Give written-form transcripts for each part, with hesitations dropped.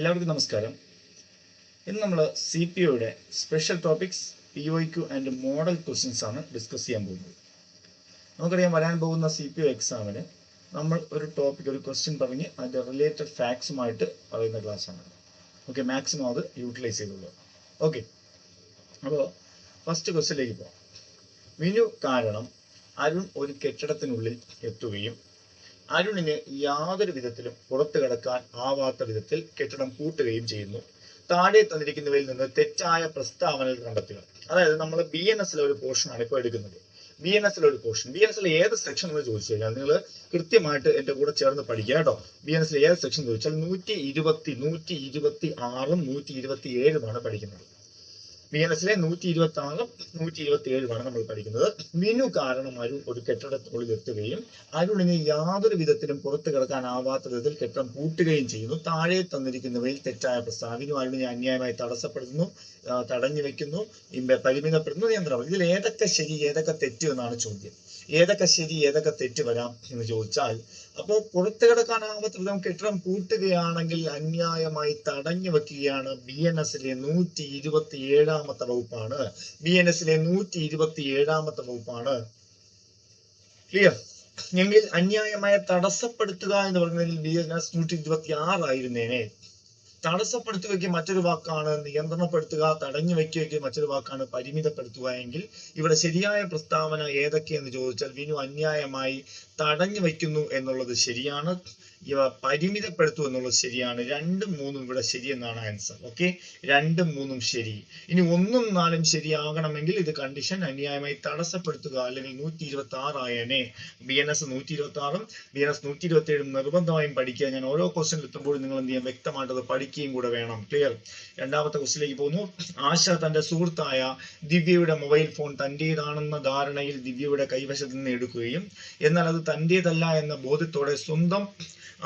എല്ലാവർക്കും നമസ്കാരം. ഇന്ന് നമ്മൾ CPOയുടെ special topics POQ and model questions ആണ് ഡിസ്കസ് ചെയ്യാൻ പോകുന്നത്. നമുക്കറിയാം, വരാൻ പോകുന്ന CPO എക്സാമിന് നമ്മൾ ഒരു ടോപ്പിക്, ഒരു ക്വസ്റ്റ്യൻ പറഞ്ഞ് അതിൻ്റെ റിലേറ്റഡ് ഫാക്ട്സുമായിട്ട് പറയുന്ന ക്ലാസ്സാണ്. ഓക്കെ, മാക്സിമം അത് യൂട്ടിലൈസ് ചെയ്തുള്ളൂ. ഓക്കെ, അപ്പോൾ ഫസ്റ്റ് ക്വസ്റ്റ്യനിലേക്ക് പോകാം. വിനു കാരണം അരുൺ ഒരു കെട്ടിടത്തിനുള്ളിൽ എത്തുകയും അരുണിന് യാതൊരു വിധത്തിലും പുറത്തു കടക്കാൻ ആവാത്ത വിധത്തിൽ കെട്ടിടം പൂട്ടുകയും ചെയ്യുന്നു. താഴെ തന്നിരിക്കുന്നവയിൽ നിന്ന് തെറ്റായ പ്രസ്താവനകൾ കണ്ടെത്തുക. അതായത് നമ്മൾ BNS ഒരു പോർഷനാണ് ഇപ്പോൾ എടുക്കുന്നത്. BNS ഒരു പോർഷൻ, BNS ഏത് സെക്ഷൻ എന്ന് ചോദിച്ചു കഴിഞ്ഞാൽ നിങ്ങൾ കൃത്യമായിട്ട് എൻ്റെ കൂടെ ചേർന്ന് പഠിക്കുക കേട്ടോ. BNS ഏത് സെക്ഷൻ ചോദിച്ചാൽ 126 127 പഠിക്കുന്നത്. BNS 126 127 നമ്മൾ പഠിക്കുന്നത്. വിനു കാരണം അരുൺ ഒരു കെട്ടിടത്തിനുള്ളിൽ എത്തുകയും അരുണിന് യാതൊരു വിധത്തിലും പുറത്തു കിടക്കാനാവാത്ത വിധത്തിൽ കെട്ടിടം പൂട്ടുകയും ചെയ്യുന്നു. താഴെ തന്നിരിക്കുന്നവയിൽ തെറ്റായ പ്രസ്താവന. വിനു അരുണിനെ അന്യായമായി തടസ്സപ്പെടുത്തുന്നു, തടഞ്ഞു വെക്കുന്നു, പരിമിതപ്പെടുന്നു, നിയന്ത്രണം. ഇതിൽ ഏതൊക്കെ ശരി ഏതൊക്കെ തെറ്റ് എന്നാണ് ചോദ്യം. ഏതൊക്കെ ശരി ഏതൊക്കെ തെറ്റ് വരാം എന്ന് ചോദിച്ചാൽ, അപ്പോൾ പുറത്തു കിടക്കാനാവാത്ത വിധം കെട്ടിടം പൂട്ടുകയാണെങ്കിൽ അന്യായമായി തടഞ്ഞു വെക്കുകയാണ്. BNS 127 വകുപ്പാണ്. BNS 127 വകുപ്പാണ്. ക്ലിയർ? എങ്കിൽ അന്യായമായ തടസ്സപ്പെടുത്തുക എന്ന് പറയുന്നതിൽ BNS 126 ആയിരുന്നേനെ. തടസ്സപ്പെടുത്തുകയ്ക്ക് മറ്റൊരു വാക്കാണ് നിയന്ത്രണപ്പെടുത്തുക, തടഞ്ഞു വയ്ക്കുകയ്ക്ക് മറ്റൊരു വാക്കാണ് പരിമിതപ്പെടുത്തുക. എങ്കിൽ ഇവിടെ ശരിയായ പ്രസ്താവന ഏതൊക്കെയെന്ന് ചോദിച്ചാൽ, വിനു അന്യായമായി തടഞ്ഞു വയ്ക്കുന്നു എന്നുള്ളത് ശരിയാണ്, ഇവ പരിമിതപ്പെടുത്തു എന്നുള്ളത് ശരിയാണ്. 2ഉം 3ഉം ഇവിടെ ശരിയെന്നാണ് ആൻസർ. ഓക്കെ, 2ഉം 3ഉം ശരി. ഇനി 1ഉം 4ഉം ശരിയാകണമെങ്കിൽ ഇത് കണ്ടീഷൻ അന്യായമായി തടസ്സപ്പെടുത്തുക അല്ലെങ്കിൽ 126 ആയനെ. BNS 126ഉം BNS 127ഉം നിർബന്ധമായും പഠിക്കുക. ഞാൻ ഓരോ ക്വസ്റ്റ്യൻ എത്തുമ്പോഴും നിങ്ങൾ എന്ത് ചെയ്യാം, വ്യക്തമായിട്ട് അത് പഠിക്കുകയും കൂടെ വേണം. ക്ലിയർ? രണ്ടാമത്തെ ക്വസ്റ്റ്യനിലേക്ക് പോകുന്നു. ആശ തന്റെ സുഹൃത്തായ ദിവ്യയുടെ മൊബൈൽ ഫോൺ തന്റേതാണെന്ന ധാരണയിൽ ദിവ്യയുടെ കൈവശത്ത് നിന്ന് എടുക്കുകയും എന്നാൽ അത് തന്റേതല്ല എന്ന ബോധ്യത്തോടെ സ്വന്തം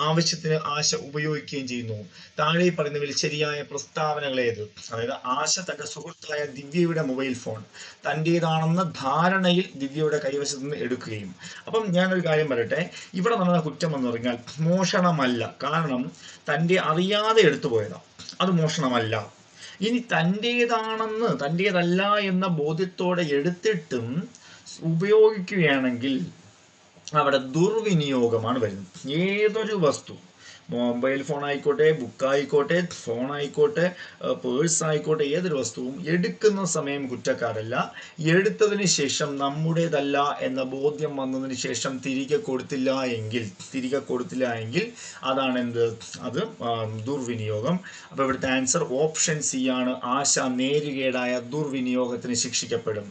ആവശ്യത്തിന് ആശ ഉപയോഗിക്കുകയും ചെയ്യുന്നു. താഴെ പറയുന്നതിൽ ശരിയായ പ്രസ്താവനകൾ ഏത്? അതായത് ആശ തന്റെ സുഹൃത്തായ ദിവ്യയുടെ മൊബൈൽ ഫോൺ തന്റേതാണെന്ന ധാരണയിൽ ദിവ്യയുടെ കൈവശത്ത് നിന്ന് എടുക്കുകയും. അപ്പം ഞാനൊരു കാര്യം പറയട്ടെ, ഇവിടെ നടന്ന കുറ്റം എന്ന് പറഞ്ഞാൽ മോഷണമല്ല. കാരണം തന്റെ അറിയാതെ എടുത്തു പോയതാണ്, അത് മോഷണമല്ല. ഇനി തന്റേതല്ല എന്ന ബോധ്യത്തോടെ എടുത്തിട്ടും ഉപയോഗിക്കുകയാണെങ്കിൽ അവിടെ ദുർവിനിയോഗമാണ് വരുന്നത്. ഏതൊരു വസ്തു, മൊബൈൽ ഫോൺ ആയിക്കോട്ടെ, ബുക്ക് ആയിക്കോട്ടെ, ഫോൺ ആയിക്കോട്ടെ, പേഴ്സ് ആയിക്കോട്ടെ, ഏതൊരു വസ്തുവും എടുക്കുന്ന സമയം കുറ്റക്കാരല്ല. എടുത്തതിന് ശേഷം നമ്മുടേതല്ല എന്ന ബോധ്യം വന്നതിന് ശേഷം തിരികെ കൊടുത്തില്ല എങ്കിൽ അതാണ് എന്ത്? അത് ദുർവിനിയോഗം. അപ്പൊ ഇവിടുത്തെ ആൻസർ ഓപ്ഷൻ സി ആണ്. ആശ നേരുകേടായ ദുർവിനിയോഗത്തിന് ശിക്ഷിക്കപ്പെടും.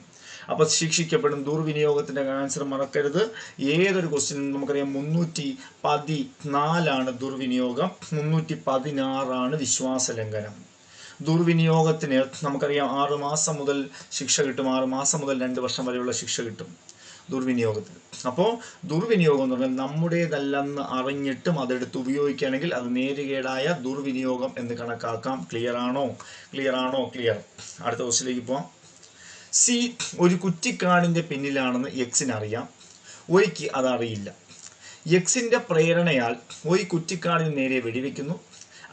അപ്പൊ ശിക്ഷിക്കപ്പെടും. ദുർവിനിയോഗത്തിന്റെ ആൻസർ മറക്കരുത്. ഏതൊരു ക്വസ്റ്റ്യനും നമുക്കറിയാം 314 ദുർവിനിയോഗം, 316 വിശ്വാസലംഘനം. ദുർവിനിയോഗത്തിന് നമുക്കറിയാം 6 മാസം മുതൽ ശിക്ഷ കിട്ടും, 6 മാസം മുതൽ 2 വർഷം വരെയുള്ള ശിക്ഷ കിട്ടും ദുർവിനിയോഗത്തിന്. അപ്പോൾ ദുർവിനിയോഗം എന്ന് പറഞ്ഞാൽ നമ്മുടേതല്ലെന്ന് അറിഞ്ഞിട്ടും അതെടുത്ത് ഉപയോഗിക്കുകയാണെങ്കിൽ അത് നേരുകേടായ ദുർവിനിയോഗം എന്ന് കണക്കാക്കാം. ക്ലിയർ ആണോ? ക്ലിയർ. അടുത്ത ക്വസ്റ്റ്യനിലേക്ക് പോവാം. സി ഒരു കുറ്റിക്കാടിന്റെ പിന്നിലാണെന്ന് എക്സിന് അറിയാം, ഒയ്ക്ക് അതറിയില്ല. എക്സിന്റെ പ്രേരണയാൽ ഒയ് കുറ്റിക്കാടിന് നേരെ വെടിവെക്കുന്നു.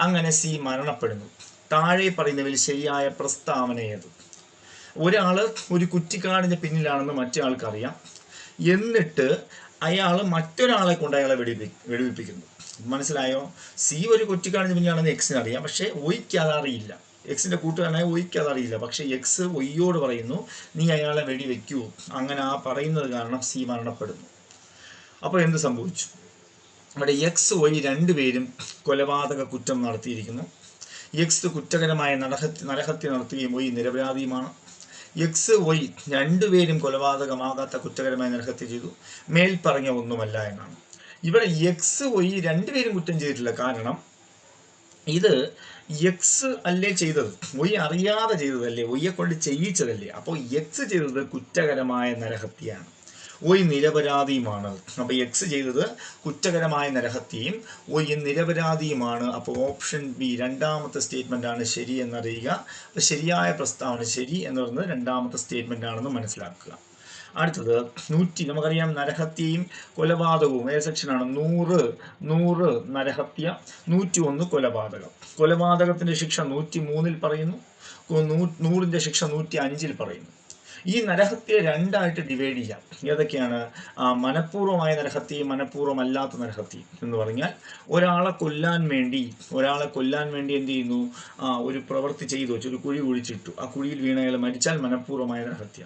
അങ്ങനെ സി മരണപ്പെടുന്നു. താഴെ പറയുന്നവയിൽ ശരിയായ പ്രസ്താവന ഏത്? ഒരാള് ഒരു കുറ്റിക്കാടിന്റെ പിന്നിലാണെന്ന് മറ്റേ ആൾക്ക് അറിയാം, എന്നിട്ട് അയാൾ മറ്റൊരാളെ കൊണ്ട് അയാളെ വെടിവെപ്പിക്കുന്നു. മനസ്സിലായോ? സി ഒരു കുറ്റിക്കാടിന്റെ പിന്നിലാണെന്ന് എക്സിന് അറിയാം, പക്ഷെ ഒയ്ക്ക് അതറിയില്ല. എക്സിന്റെ കൂട്ടുകാരനായ ഒയ്ക്ക് അതറിയില്ല. പക്ഷെ എക്സ് ഒയ്യോട് പറയുന്നു, നീ അയാളെ വെടിവെക്കൂ. അങ്ങനെ ആ പറയുന്നത് കാരണം സി മരണപ്പെടുന്നു. അപ്പോൾ എന്ത് സംഭവിച്ചു? അവിടെ എക്സ് ഒയ് രണ്ടുപേരും കൊലപാതക കുറ്റം നടത്തിയിരിക്കുന്നു. എക്സ് കുറ്റകരമായ നരഹത്യ നടത്തുകയും ഒയ് നിരപരാധിയുമാണ്. എക്സ് ഒയ് രണ്ടുപേരും കൊലപാതകമാകാത്ത കുറ്റകരമായ നരഹത്യ ചെയ്തു. മേൽപ്പറഞ്ഞ ഒന്നുമല്ല എന്നാണ്. ഇവിടെ എക്സ് ഒയ് രണ്ടുപേരും കുറ്റം ചെയ്തിട്ടില്ല. കാരണം ഇത് എക്സ് അല്ലേ ചെയ്തത്, ഒയ് അറിയാതെ ചെയ്തതല്ലേ, ഒയ്യെ കൊണ്ട് ചെയ്യിച്ചതല്ലേ. അപ്പോൾ എക്സ് ചെയ്തത് കുറ്റകരമായ നരഹത്യയാണ്, ഒയ് നിരപരാധിയുമാണ്. അപ്പോൾ എക്സ് ചെയ്തത് കുറ്റകരമായ നരഹത്യയും ഒയ് നിരപരാധിയുമാണ്. അപ്പോൾ ഓപ്ഷൻ ബി, രണ്ടാമത്തെ സ്റ്റേറ്റ്മെന്റ് ആണ് ശരി എന്നറിയുക. അപ്പോൾ ശരിയായ പ്രസ്താവന ശരി എന്ന് പറയുന്നത് രണ്ടാമത്തെ സ്റ്റേറ്റ്മെന്റ് ആണെന്ന് മനസ്സിലാക്കുക. അടുത്തത് നമുക്കറിയാം നരഹത്യയും കൊലപാതകവും ഏത് സെക്ഷനാണ്? 100 നരഹത്യ, 101 കൊലപാതകം. കൊലപാതകത്തിന്റെ ശിക്ഷ 103 പറയുന്നു, 100ന്റെ ശിക്ഷ 105 പറയുന്നു. ഈ നരഹത്യയെ രണ്ടായിട്ട് ഡിവൈഡ് ചെയ്യാം. ഏതൊക്കെയാണ്? മനഃപൂർവമായ നരഹത്യയും മനഃപൂർവ്വമല്ലാത്ത നരഹത്യയും എന്ന് പറഞ്ഞാൽ ഒരാളെ കൊല്ലാൻ വേണ്ടി എന്ത് ചെയ്യുന്നു? ഒരു പ്രവൃത്തി ചെയ്തു വെച്ചു, ഒരു കുഴി കുഴിച്ചിട്ടു, ആ കുഴിയിൽ വീണ അയാൾ മരിച്ചാൽ മനഃപൂർവമായ നരഹത്യ.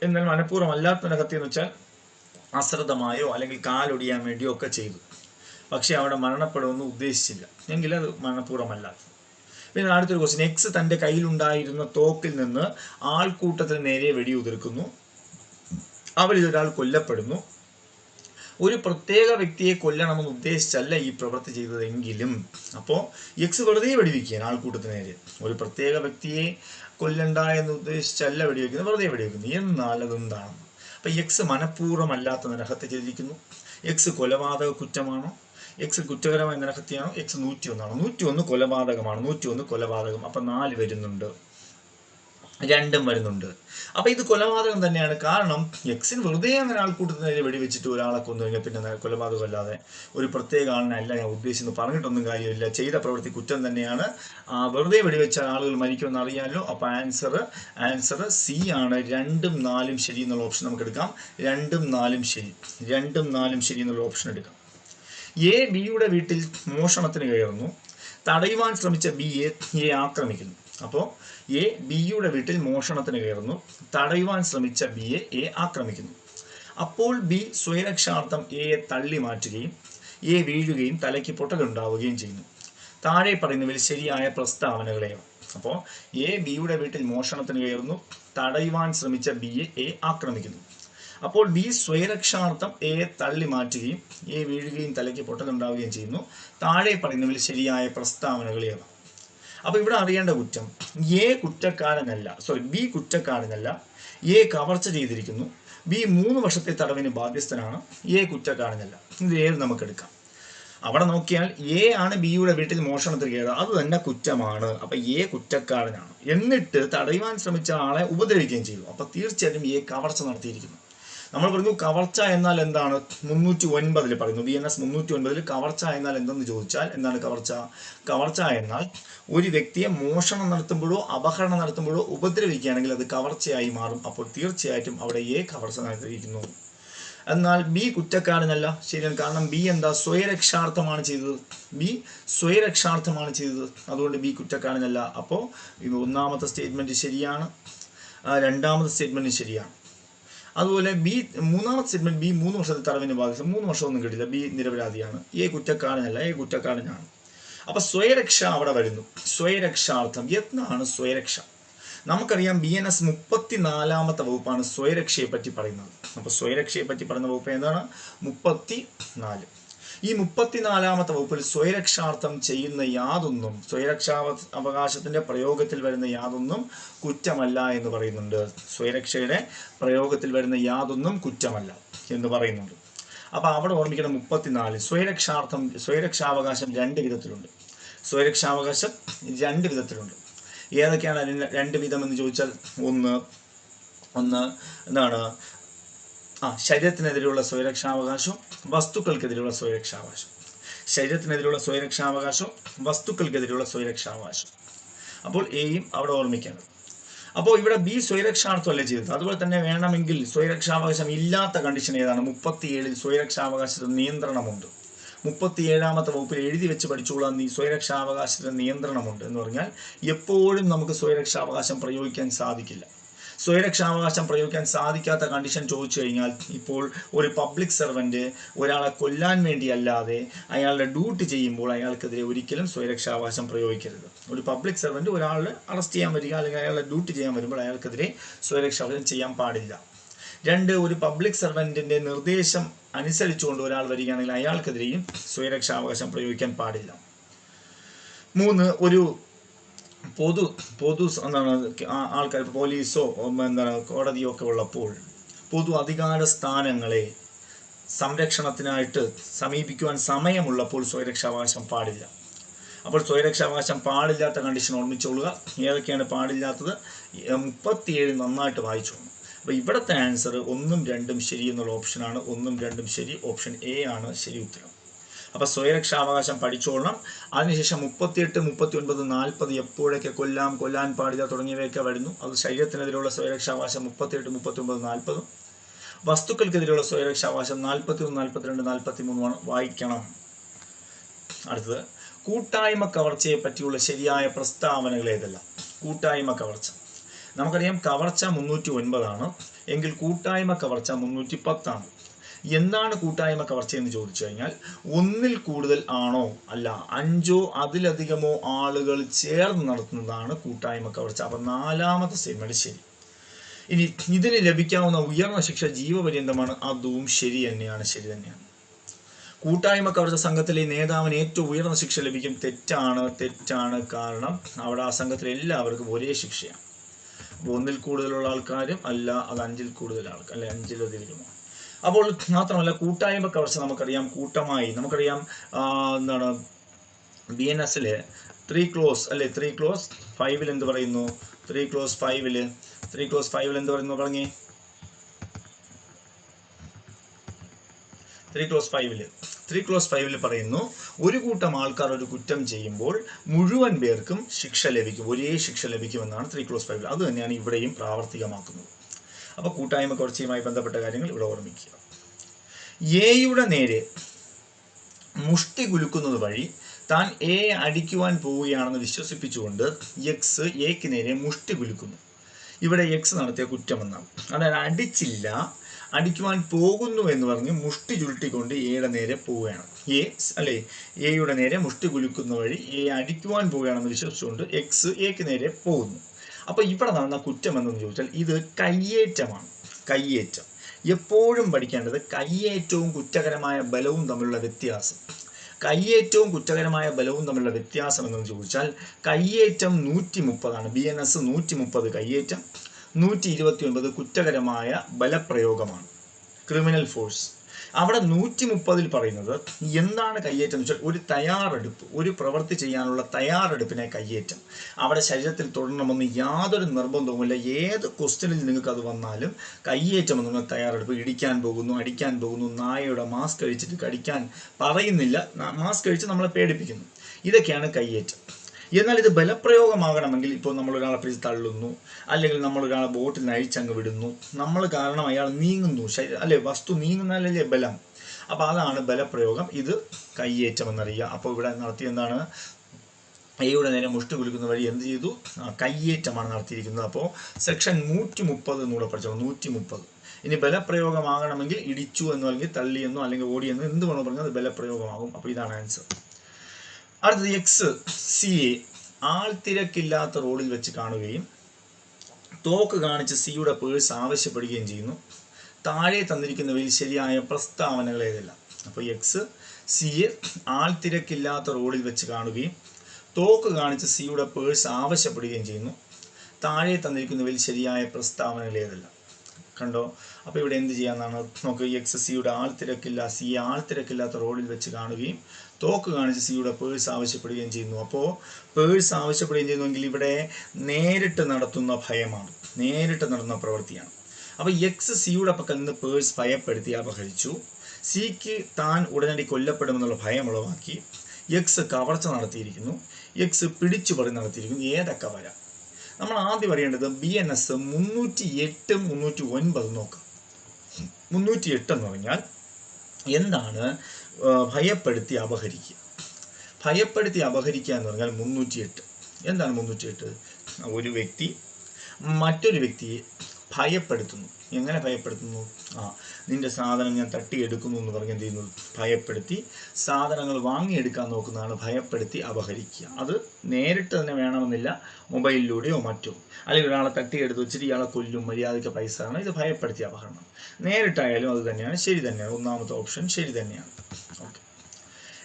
എന്നാൽ മനഃപൂർവ്വമല്ലാത്ത നരഹത്യ എന്ന് വെച്ചാൽ അശ്രദ്ധമായോ അല്ലെങ്കിൽ കാലൊടിയാൻ വേണ്ടിയോ ഒക്കെ ചെയ്തു, പക്ഷെ അവിടെ മരണപ്പെടുമെന്ന് ഉദ്ദേശിച്ചില്ല, എങ്കിൽ അത് മനഃപൂർവ്വമല്ലാത്ത. പിന്നെ അടുത്തൊരു ക്വസ്റ്റ്യൻ, എക്സ് തന്റെ കയ്യിലുണ്ടായിരുന്ന തോക്കിൽ നിന്ന് ആൾക്കൂട്ടത്തിന് നേരെ വെടിയുതിർക്കുന്നു, അവരിൽ ഒരാൾ കൊല്ലപ്പെടുന്നു. ഒരു പ്രത്യേക വ്യക്തിയെ കൊല്ലണമെന്ന് ഉദ്ദേശിച്ചല്ല ഈ പ്രവൃത്തി ചെയ്തതെങ്കിലും, അപ്പോൾ എക്സ് വെറുതെ വെടിവെക്കുകയാണ് ആൾക്കൂട്ടത്തിന് നേരെ. ഒരു പ്രത്യേക വ്യക്തിയെ കൊല്ലണ്ട എന്ന് ഉദ്ദേശിച്ചല്ല വെടിവെക്കുന്നത്, വെറുതെ വെടിവെക്കുന്നു. എന്നാൽ അതെന്താണ്? അപ്പൊ എക്സ് മനഃപൂർവ്വമല്ലാത്ത നരഹത്യ ചെയ്തിരിക്കുന്നു. എക്സ് കൊലപാതക കുറ്റമാണോ? എക്സ് കുറ്റകരമായ നരഹത്യയാണോ? എക്സ് 101 101 കൊലപാതകമാണ്. 101 കൊലപാതകം. അപ്പൊ 4 വരുന്നുണ്ട്, 2 വരുന്നുണ്ട്. അപ്പൊ ഇത് കൊലപാതകം തന്നെയാണ്. കാരണം എക്സിന് വെറുതെ അങ്ങനെ ആൾക്കൂട്ടത്തിനെതിരെ വെടിവെച്ചിട്ട് ഒരാളെ കൊന്നു കഴിഞ്ഞാൽ പിന്നെ കൊലപാതകം അല്ലാതെ ഒരു പ്രത്യേക ആളിനെ അല്ല ഞാൻ ഉദ്ദേശിച്ചത് പറഞ്ഞിട്ടൊന്നും കാര്യമില്ല. ചെയ്ത പ്രവൃത്തി കുറ്റം തന്നെയാണ്. വെറുതെ വെടിവെച്ച ആളുകൾ മരിക്കുമെന്ന് അറിയാമല്ലോ. അപ്പൊ ആൻസർ സി ആണ്. 2ഉം 4ഉം ശരി എന്നുള്ള ഓപ്ഷൻ നമുക്ക് എടുക്കാം. 2ഉം 4ഉം ശരി, 2ഉം 4ഉം ശരി എന്നുള്ള ഓപ്ഷൻ എടുക്കാം. എ ബിയുടെ വീട്ടിൽ മോഷണത്തിന് കയറുന്നു. തടയുവാൻ ശ്രമിച്ച ബി എ ആക്രമിക്കുന്നു. അപ്പോൾ എ ബിയുടെ വീട്ടിൽ മോഷണത്തിന് കയറുന്നു. തടയുവാൻ ശ്രമിച്ച ബി എ ആക്രമിക്കുന്നു. അപ്പോൾ ബി സ്വയരക്ഷാർത്ഥം എയെ തള്ളി മാറ്റുകയും എ വീഴുകയും തലയ്ക്ക് പൊട്ടലുണ്ടാവുകയും ചെയ്യുന്നു. താഴെ പറയുന്നവയിൽ ശരിയായ പ്രസ്താവനകളെയാണ്. അപ്പോൾ എ ബിയുടെ വീട്ടിൽ മോഷണത്തിന് കയറുന്നു. തടയുവാൻ ശ്രമിച്ച ബി എ ആക്രമിക്കുന്നു. അപ്പോൾ ബി സ്വയരക്ഷാർത്ഥം എയെ തള്ളി മാറ്റുകയും എ വീഴുകയും തലയ്ക്ക് പൊട്ടലുണ്ടാവുകയും ചെയ്യുന്നു. താഴെ പറയുന്നവയിൽ ശരിയായ പ്രസ്താവനകളെയാണ്. അപ്പൊ ഇവിടെ അറിയേണ്ട കുറ്റം, ബി കുറ്റക്കാരനല്ല, എ കവർച്ച ചെയ്തിരിക്കുന്നു. ബി 3 വർഷത്തെ തടവിന് ബാധ്യസ്ഥനാണ്. എ കുറ്റക്കാരനല്ല. ഇത് ഏത് നമുക്കെടുക്കാം. അവിടെ നോക്കിയാൽ എ ആണ് ബിയുടെ വീട്ടിൽ മോഷണത്തിന് കയറുക, അത് തന്നെ കുറ്റമാണ്. അപ്പൊ എ കുറ്റക്കാരനാണ്. എന്നിട്ട് തടയുവാൻ ശ്രമിച്ച ആളെ ഉപദ്രവിക്കുകയും ചെയ്തു. അപ്പൊ തീർച്ചയായിട്ടും എ കവർച്ച നടത്തിയിരിക്കുന്നു. നമ്മൾ പറഞ്ഞു കവർച്ച എന്നാൽ എന്താണ്? 309 പറയുന്നു, BNS 309 കവർച്ച എന്നാൽ എന്തെന്ന് ചോദിച്ചാൽ എന്താണ് കവർച്ച? കവർച്ച എന്നാൽ ഒരു വ്യക്തിയെ മോഷണം നടത്തുമ്പോഴോ അപഹരണം നടത്തുമ്പോഴോ ഉപദ്രവിക്കുകയാണെങ്കിൽ അത് കവർച്ചയായി മാറും. അപ്പോൾ തീർച്ചയായിട്ടും അവിടെ എ കവർച്ച നടത്തിയിരിക്കുന്നു. എന്നാൽ ബി കുറ്റക്കാരനല്ല. ശരിയാണ്. കാരണം ബി എന്താ? സ്വയരക്ഷാർത്ഥമാണ് ചെയ്തത്. ബി സ്വയരക്ഷാർത്ഥമാണ് ചെയ്തത്. അതുകൊണ്ട് ബി കുറ്റക്കാരനല്ല. അപ്പോൾ ഒന്നാമത്തെ സ്റ്റേറ്റ്മെന്റ് ശരിയാണ്, രണ്ടാമത്തെ സ്റ്റേറ്റ്മെന്റ് ശരിയാണ്. അതുപോലെ മൂന്നാമത്തെ സ്റ്റേറ്റ്മെന്റ് ബി 3 വർഷത്തെ തടവിന് ബാധിച്ചു. 3 വർഷമൊന്നും കിട്ടില്ല. ബി നിരപരാധിയാണ്. എ കുറ്റക്കാരനല്ല, എ കുറ്റക്കാരനാണ്. അപ്പൊ സ്വയരക്ഷ അവിടെ വരുന്നു. സ്വയരക്ഷാർത്ഥം. എന്താണ് സ്വയരക്ഷ? നമുക്കറിയാം BNS 34ാമത്തെ വകുപ്പാണ് സ്വയരക്ഷയെ പറ്റി പറയുന്നത്. അപ്പൊ സ്വയരക്ഷയെ പറ്റി പറയുന്ന വകുപ്പ് ഏതാണ്? 34. ഈ 34ാമത്തെ വകുപ്പിൽ സ്വയരക്ഷാർത്ഥം ചെയ്യുന്ന യാതൊന്നും, സ്വയരക്ഷാ അവകാശത്തിന്റെ പ്രയോഗത്തിൽ വരുന്ന യാതൊന്നും കുറ്റമല്ല എന്ന് പറയുന്നുണ്ട്. സ്വയരക്ഷയുടെ പ്രയോഗത്തിൽ വരുന്ന യാതൊന്നും കുറ്റമല്ല എന്ന് പറയുന്നുണ്ട്. അപ്പൊ അവിടെ ഓർമ്മിക്കണം 34 സ്വയരക്ഷാവകാശം 2 വിധത്തിലുണ്ട്. സ്വയരക്ഷാവകാശം 2 വിധത്തിലുണ്ട്. ഏതൊക്കെയാണ് അതിന് 2 വിധം എന്ന് ചോദിച്ചാൽ, ഒന്ന് എന്താണ്? ശരീരത്തിനെതിരെയുള്ള സ്വയരക്ഷാവകാശവും വസ്തുക്കൾക്കെതിരെയുള്ള സ്വയരക്ഷാവകാശം. ശരീരത്തിനെതിരെയുള്ള സ്വയരക്ഷാവകാശവും വസ്തുക്കൾക്കെതിരെയുള്ള സ്വയരക്ഷാവകാശം. അപ്പോൾ എയും അവിടെ ഓർമ്മിക്കേണ്ടത്. അപ്പോൾ ഇവിടെ ബി സ്വയരക്ഷാർത്ഥമല്ലേ ചെയ്തത്. അതുപോലെ തന്നെ വേണമെങ്കിൽ സ്വയരക്ഷാവകാശം ഇല്ലാത്ത കണ്ടീഷൻ ഏതാണ്? 37 സ്വയരക്ഷാവകാശത്തിന് നിയന്ത്രണമുണ്ട്. 37ാമത്തെ വകുപ്പിൽ എഴുതി വെച്ച് പഠിച്ചോളാം. ഈ സ്വയരക്ഷാവകാശത്തിന് നിയന്ത്രണമുണ്ട് എന്ന് പറഞ്ഞാൽ എപ്പോഴും നമുക്ക് സ്വയരക്ഷാവകാശം പ്രയോഗിക്കാൻ സാധിക്കില്ല. സ്വയരക്ഷാവകാശം പ്രയോഗിക്കാൻ സാധിക്കാത്ത കണ്ടീഷൻ ചോദിച്ചു കഴിഞ്ഞാൽ, ഇപ്പോൾ ഒരു പബ്ലിക് സർവന്റ് ഒരാളെ കൊല്ലാൻ വേണ്ടിയല്ലാതെ അയാളുടെ ഡ്യൂട്ടി ചെയ്യുമ്പോൾ അയാൾക്കെതിരെ ഒരിക്കലും സ്വയരക്ഷാവകാശം പ്രയോഗിക്കരുത്. ഒരു പബ്ലിക് സർവന്റ് ഒരാളെ അറസ്റ്റ് ചെയ്യാൻ വരിക അല്ലെങ്കിൽ അയാളുടെ ഡ്യൂട്ടി ചെയ്യാൻ വരുമ്പോൾ അയാൾക്കെതിരെ സ്വയരക്ഷാവകാശം ചെയ്യാൻ പാടില്ല. 2, ഒരു പബ്ലിക് സർവന്റിന്റെ നിർദ്ദേശം അനുസരിച്ചുകൊണ്ട് ഒരാൾ വരികയാണെങ്കിൽ അയാൾക്കെതിരെയും സ്വയരക്ഷാവകാശം പ്രയോഗിക്കാൻ പാടില്ല. 3, ഒരു പൊതു എന്താണ് ആൾക്കാർ, പോലീസോ എന്താണ് കോടതിയോ ഒക്കെ ഉള്ളപ്പോൾ പൊതു അധികാര സ്ഥാനങ്ങളെ സംരക്ഷണത്തിനായിട്ട് സമീപിക്കുവാൻ സമയമുള്ളപ്പോൾ സ്വയരക്ഷാവകാശം പാടില്ല. അപ്പോൾ സ്വയരക്ഷാവകാശം പാടില്ലാത്ത കണ്ടീഷൻ ഓർമ്മിച്ചോളുക. ഏതൊക്കെയാണ് പാടില്ലാത്തത്? 37 നന്നായിട്ട് വായിച്ചോളൂ. അപ്പോൾ ഇവിടുത്തെ ആൻസർ 1ഉം 2ഉം ശരി എന്നുള്ള ഓപ്ഷനാണ്. 1ഉം 2ഉം ശരി. ഓപ്ഷൻ എ ആണ് ശരി ഉത്തരം. അപ്പോൾ സ്വയരക്ഷാവകാശം പഠിച്ചോളണം. അതിനുശേഷം 38, 39, 40 എപ്പോഴൊക്കെ കൊല്ലാൻ പാടില്ല തുടങ്ങിയവയൊക്കെ വരുന്നു. അത് ശരീരത്തിനെതിരെയുള്ള സ്വയരക്ഷാവകാശം 38, 39, 40. വസ്തുക്കൾക്കെതിരെയുള്ള സ്വയരക്ഷാവകാശം 41, 42, 43 വായിക്കണം. അടുത്തത് കൂട്ടായ്മ കവർച്ചയെ പറ്റിയുള്ള ശരിയായ പ്രസ്താവനകൾ ഏതെല്ലാം? കൂട്ടായ്മ കവർച്ച നമുക്കറിയാം, കവർച്ച 309 എങ്കിൽ കൂട്ടായ്മ കവർച്ച 310. എന്താണ് കൂട്ടായ്മ കവർച്ച എന്ന് ചോദിച്ചു കഴിഞ്ഞാൽ, ഒന്നിൽ കൂടുതൽ ആണോ അല്ല 5ഓ അതിലധികമോ ആളുകൾ ചേർന്ന് നടത്തുന്നതാണ് കൂട്ടായ്മ കവർച്ച. അപ്പൊ 4ാമത്തെ സ്റ്റേറ്റ്മെന്റ് ശരി. ഇനി ഇതിന് ലഭിക്കാവുന്ന ഉയർന്ന ശിക്ഷ ജീവപര്യന്തമാണ്. അതും ശരി തന്നെയാണ്. കൂട്ടായ്മ കവർച്ച സംഘത്തിലെ നേതാവിന് ഏറ്റവും ഉയർന്ന ശിക്ഷ ലഭിക്കും. തെറ്റാണ്. കാരണം അവിടെ ആ സംഘത്തിലെ എല്ലാവർക്കും ഒരേ ശിക്ഷയാണ്. ഒന്നിൽ കൂടുതലുള്ള ആൾക്കാരും അല്ല, അത് 5ൽ കൂടുതൽ ആൾക്കാർ അല്ലെ 5ലധികമോ. അപ്പോൾ മാത്രമല്ല, കൂട്ടായ്മ കവർച്ച നമുക്കറിയാം കൂട്ടമായി. നമുക്കറിയാം എന്താണ് BNSലെ 3 clause അല്ലെ 3 clause 5ൽ എന്ത് പറയുന്നു? 3 clause 5ൽ എന്ത് പറയുന്നു? പറഞ്ഞേ. 3 clause 5ൽ പറയുന്നു, ഒരു കൂട്ടം ആൾക്കാർ ഒരു കുറ്റം ചെയ്യുമ്പോൾ മുഴുവൻ പേർക്കും ശിക്ഷ ലഭിക്കും, ഒരേ ശിക്ഷ ലഭിക്കുമെന്നാണ് 3 clause 5ൽ. അത് തന്നെയാണ് ഇവിടെയും പ്രാവർത്തികമാക്കുന്നത്. അപ്പോൾ കൂട്ടായ്മ കവർച്ചയുമായി ബന്ധപ്പെട്ട കാര്യങ്ങൾ ഇവിടെ ഓർമ്മിക്കുക. എയുടെ നേരെ മുഷ്ടി കുലുക്കുന്നത് വഴി താൻ എ അടിക്കുവാൻ പോവുകയാണെന്ന് വിശ്വസിപ്പിച്ചുകൊണ്ട് എക്സ് എക്ക് നേരെ മുഷ്ടി കുലുക്കുന്നു. ഇവിടെ എക്സ് നടത്തിയ കുറ്റമെന്നാണ്. അതായത് അടിച്ചില്ല, അടിക്കുവാൻ പോകുന്നു എന്ന് പറഞ്ഞ് മുഷ്ടി ചുരുട്ടിക്കൊണ്ട് എയുടെ നേരെ പോവുകയാണ്. എയുടെ നേരെ മുഷ്ടി കുലുക്കുന്ന വഴി എ അടിക്കുവാൻ പോവുകയാണെന്ന് വിശ്വസിച്ചുകൊണ്ട് എക്സ് എക്ക് നേരെ പോകുന്നു. അപ്പോൾ ഇവിടെ നടന്ന കുറ്റം എന്തെന്ന് ചോദിച്ചാൽ ഇത് കയ്യേറ്റമാണ്. കയ്യേറ്റം എപ്പോഴും പഠിക്കേണ്ടത് കയ്യേറ്റവും കുറ്റകരമായ ബലവും തമ്മിലുള്ള വ്യത്യാസം. കയ്യേറ്റവും കുറ്റകരമായ ബലവും തമ്മിലുള്ള വ്യത്യാസം എന്ന് ചോദിച്ചാൽ, കയ്യേറ്റം 130 BNS 130 കയ്യേറ്റം, 129 കുറ്റകരമായ ബലപ്രയോഗമാണ്, ക്രിമിനൽ ഫോഴ്സ്. അവിടെ 130 പറയുന്നത് എന്താണ് കയ്യേറ്റം എന്ന് വെച്ചാൽ ഒരു തയ്യാറെടുപ്പ്, ഒരു പ്രവൃത്തി ചെയ്യാനുള്ള തയ്യാറെടുപ്പിനെ കയ്യേറ്റം. അവിടെ ശരീരത്തിൽ തൊടണമെന്ന് യാതൊരു നിർബന്ധവുമില്ല. ഏത് ക്വസ്റ്റ്യനിൽ നിങ്ങൾക്ക് അത് വന്നാലും കയ്യേറ്റം എന്ന് പറഞ്ഞാൽ തയ്യാറെടുപ്പ്. ഇടിക്കാൻ പോകുന്നു, അടിക്കാൻ പോകുന്നു, നായയുടെ മാസ്ക് കഴിച്ചിട്ട് കടിക്കാൻ പറയുന്നില്ല, മാസ്ക് കഴിച്ച് നമ്മളെ പേടിപ്പിക്കുന്നു. ഇതൊക്കെയാണ് കയ്യേറ്റം. എന്നാൽ ഇത് ബലപ്രയോഗമാകണമെങ്കിൽ ഇപ്പോൾ നമ്മൾ ഒരാളെ പിടിച്ച് തള്ളുന്നു, അല്ലെങ്കിൽ നമ്മൾ ഒരാളെ ബോട്ടിൽ നിന്ന് അഴിച്ചങ്ങ് വിടുന്നു, നമ്മൾ കാരണം അയാൾ നീങ്ങുന്നു, അല്ലെ വസ്തു നീങ്ങുന്നാലല്ലേ ബലം. അപ്പോൾ അതാണ് ബലപ്രയോഗം. ഇത് കയ്യേറ്റം എന്നറിയുക. അപ്പോൾ ഇവിടെ നടത്തിയ എന്താണ്? എയുടെ നേരെ മുഷ്ടി കുലുക്കുന്ന വഴി എന്ത് ചെയ്തു? കയ്യേറ്റമാണ് നടത്തിയിരിക്കുന്നത്. അപ്പോൾ സെക്ഷൻ 130 എന്നൂടെ പഠിച്ചോ, 130. ഇനി ബലപ്രയോഗമാകണമെങ്കിൽ ഇടിച്ചു എന്നോ അല്ലെങ്കിൽ തള്ളിയെന്നോ അല്ലെങ്കിൽ ഓടിയെന്നോ എന്ത് വേണോ പറഞ്ഞാൽ അത് ബലപ്രയോഗമാകും. അപ്പോൾ ഇതാണ് ആൻസർ. അടുത്തത് എക്സ് സിയെ ആൾത്തിരക്കില്ലാത്ത റോഡിൽ വെച്ച് കാണുകയും തോക്ക് കാണിച്ച് സിയുടെ പേഴ്സ് ആവശ്യപ്പെടുകയും ചെയ്യുന്നു. താഴെ തന്നിരിക്കുന്നവയിൽ ശരിയായ പ്രസ്താവനകൾ ഏതെല്ലാം? അപ്പോൾ എക്സ് സിയെ ആൾത്തിരക്കില്ലാത്ത റോഡിൽ വെച്ച് കാണുകയും തോക്ക് കാണിച്ച് സിയുടെ പേഴ്സ് ആവശ്യപ്പെടുകയും ചെയ്യുന്നു. താഴെ തന്നിരിക്കുന്നവയിൽ ശരിയായ പ്രസ്താവനകൾ ഏതെല്ലാം? കണ്ടോ? അപ്പോൾ ഇവിടെ എന്ത് ചെയ്യാന്നാണ് നോക്ക്. എക്സ് സിയുടെ സിയെ ആൾത്തിരക്കില്ലാത്ത റോഡിൽ വെച്ച് കാണുകയും തോക്ക് കാണിച്ച് സിയുടെ പേഴ്സ് ആവശ്യപ്പെടുകയും ചെയ്യുന്നു. അപ്പോൾ പേഴ്സ് ആവശ്യപ്പെടുകയും ചെയ്യുന്നുവെങ്കിൽ ഇവിടെ നേരിട്ട് നടത്തുന്ന ഭയമാണ്, നേരിട്ട് നടന്ന പ്രവൃത്തിയാണ്. അപ്പോൾ എക്സ് സിയുടെ പക്കൽ നിന്ന് പേഴ്സ് ഭയപ്പെടുത്തി അപഹരിച്ചു. സിക്ക് താൻ ഉടനടി കൊല്ലപ്പെടുമെന്നുള്ള ഭയം ഉളവാക്കി എക്സ് കവർച്ച നടത്തിയിരിക്കുന്നു. എക്സ് പിടിച്ചുപറി നടത്തിയിരിക്കുന്നു. ഏതൊക്കെ വരാം? നമ്മൾ ആദ്യം അറിയേണ്ടത് BNS 308, 309 നോക്കാം. 308 എന്ന് പറഞ്ഞാൽ എന്താണ്? ഭയപ്പെടുത്തി അപഹരിക്കുക. ഭയപ്പെടുത്തി അപഹരിക്കുക എന്ന് പറഞ്ഞാൽ 308 എന്താണ്? 308 ഒരു വ്യക്തി മറ്റൊരു വ്യക്തിയെ ഭയപ്പെടുത്തുന്നു. എങ്ങനെ ഭയപ്പെടുത്തുന്നു? നിന്റെ സാധനം ഞാൻ തട്ടിയെടുക്കുന്നു എന്ന് പറഞ്ഞ് എന്ത് ചെയ്യുന്നു? ഭയപ്പെടുത്തി സാധനങ്ങൾ വാങ്ങിയെടുക്കാൻ നോക്കുന്നതാണ് ഭയപ്പെടുത്തി അപഹരിക്കുക. അത് നേരിട്ട് തന്നെ വേണമെന്നില്ല, മൊബൈലിലൂടെയോ മറ്റോ. അല്ലെങ്കിൽ ഒരാളെ തട്ടിയെടുത്ത് വെച്ചിട്ട് ഇയാളെ കൊല്ലും, മര്യാദയ്ക്ക് പൈസ ആണ്. ഇത് ഭയപ്പെടുത്തി അപഹരണം. നേരിട്ടായാലും അത് തന്നെയാണ്, ശരി തന്നെയാണ്. ഒന്നാമത്തെ ഓപ്ഷൻ ശരി തന്നെയാണ്. ഓക്കെ.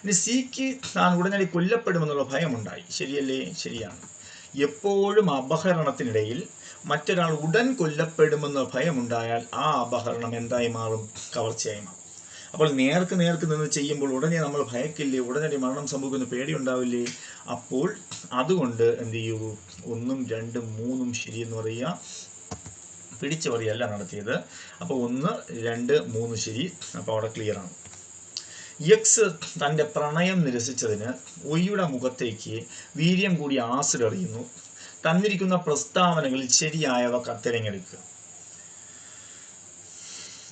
ഇനി സിക്ക് താൻ ഉടനടി കൊല്ലപ്പെടുമെന്നുള്ള ഭയമുണ്ടായി. ശരിയല്ലേ? ശരിയാണ്. എപ്പോഴും അപഹരണത്തിനിടയിൽ മറ്റൊരാൾ ഉടൻ കൊല്ലപ്പെടുമെന്ന ഭയമുണ്ടായാൽ ആ അപഹരണം എന്തായി മാറും? കവർച്ചയായി മാറും. അപ്പോൾ നേർക്ക് നിന്ന് ചെയ്യുമ്പോൾ ഉടനെ നമ്മൾ ഭയക്കില്ലേ? ഉടനടി മരണം സംഭവിക്കുന്ന പേടിയുണ്ടാവില്ലേ? അപ്പോൾ അതുകൊണ്ട് എന്ത് ചെയ്യൂ? 1, 2, 3 ശരിയെന്ന് പറയുക. പിടിച്ചുപറിയല്ല നടത്തിയത്. അപ്പോൾ 1, 2, 3 ശരി. അപ്പോൾ അവിടെ ക്ലിയർ ആണ്. എക്സ് തൻ്റെ പ്രണയം നിരസിച്ചതിന് ഒയ്യുടെ മുഖത്തേക്ക് വീര്യം കൂടി ആസിഡ് എറിയുന്നു. തന്നിരിക്കുന്ന പ്രസ്താവനകളിൽ ശരിയായവ തിരഞ്ഞെടുക്കുക.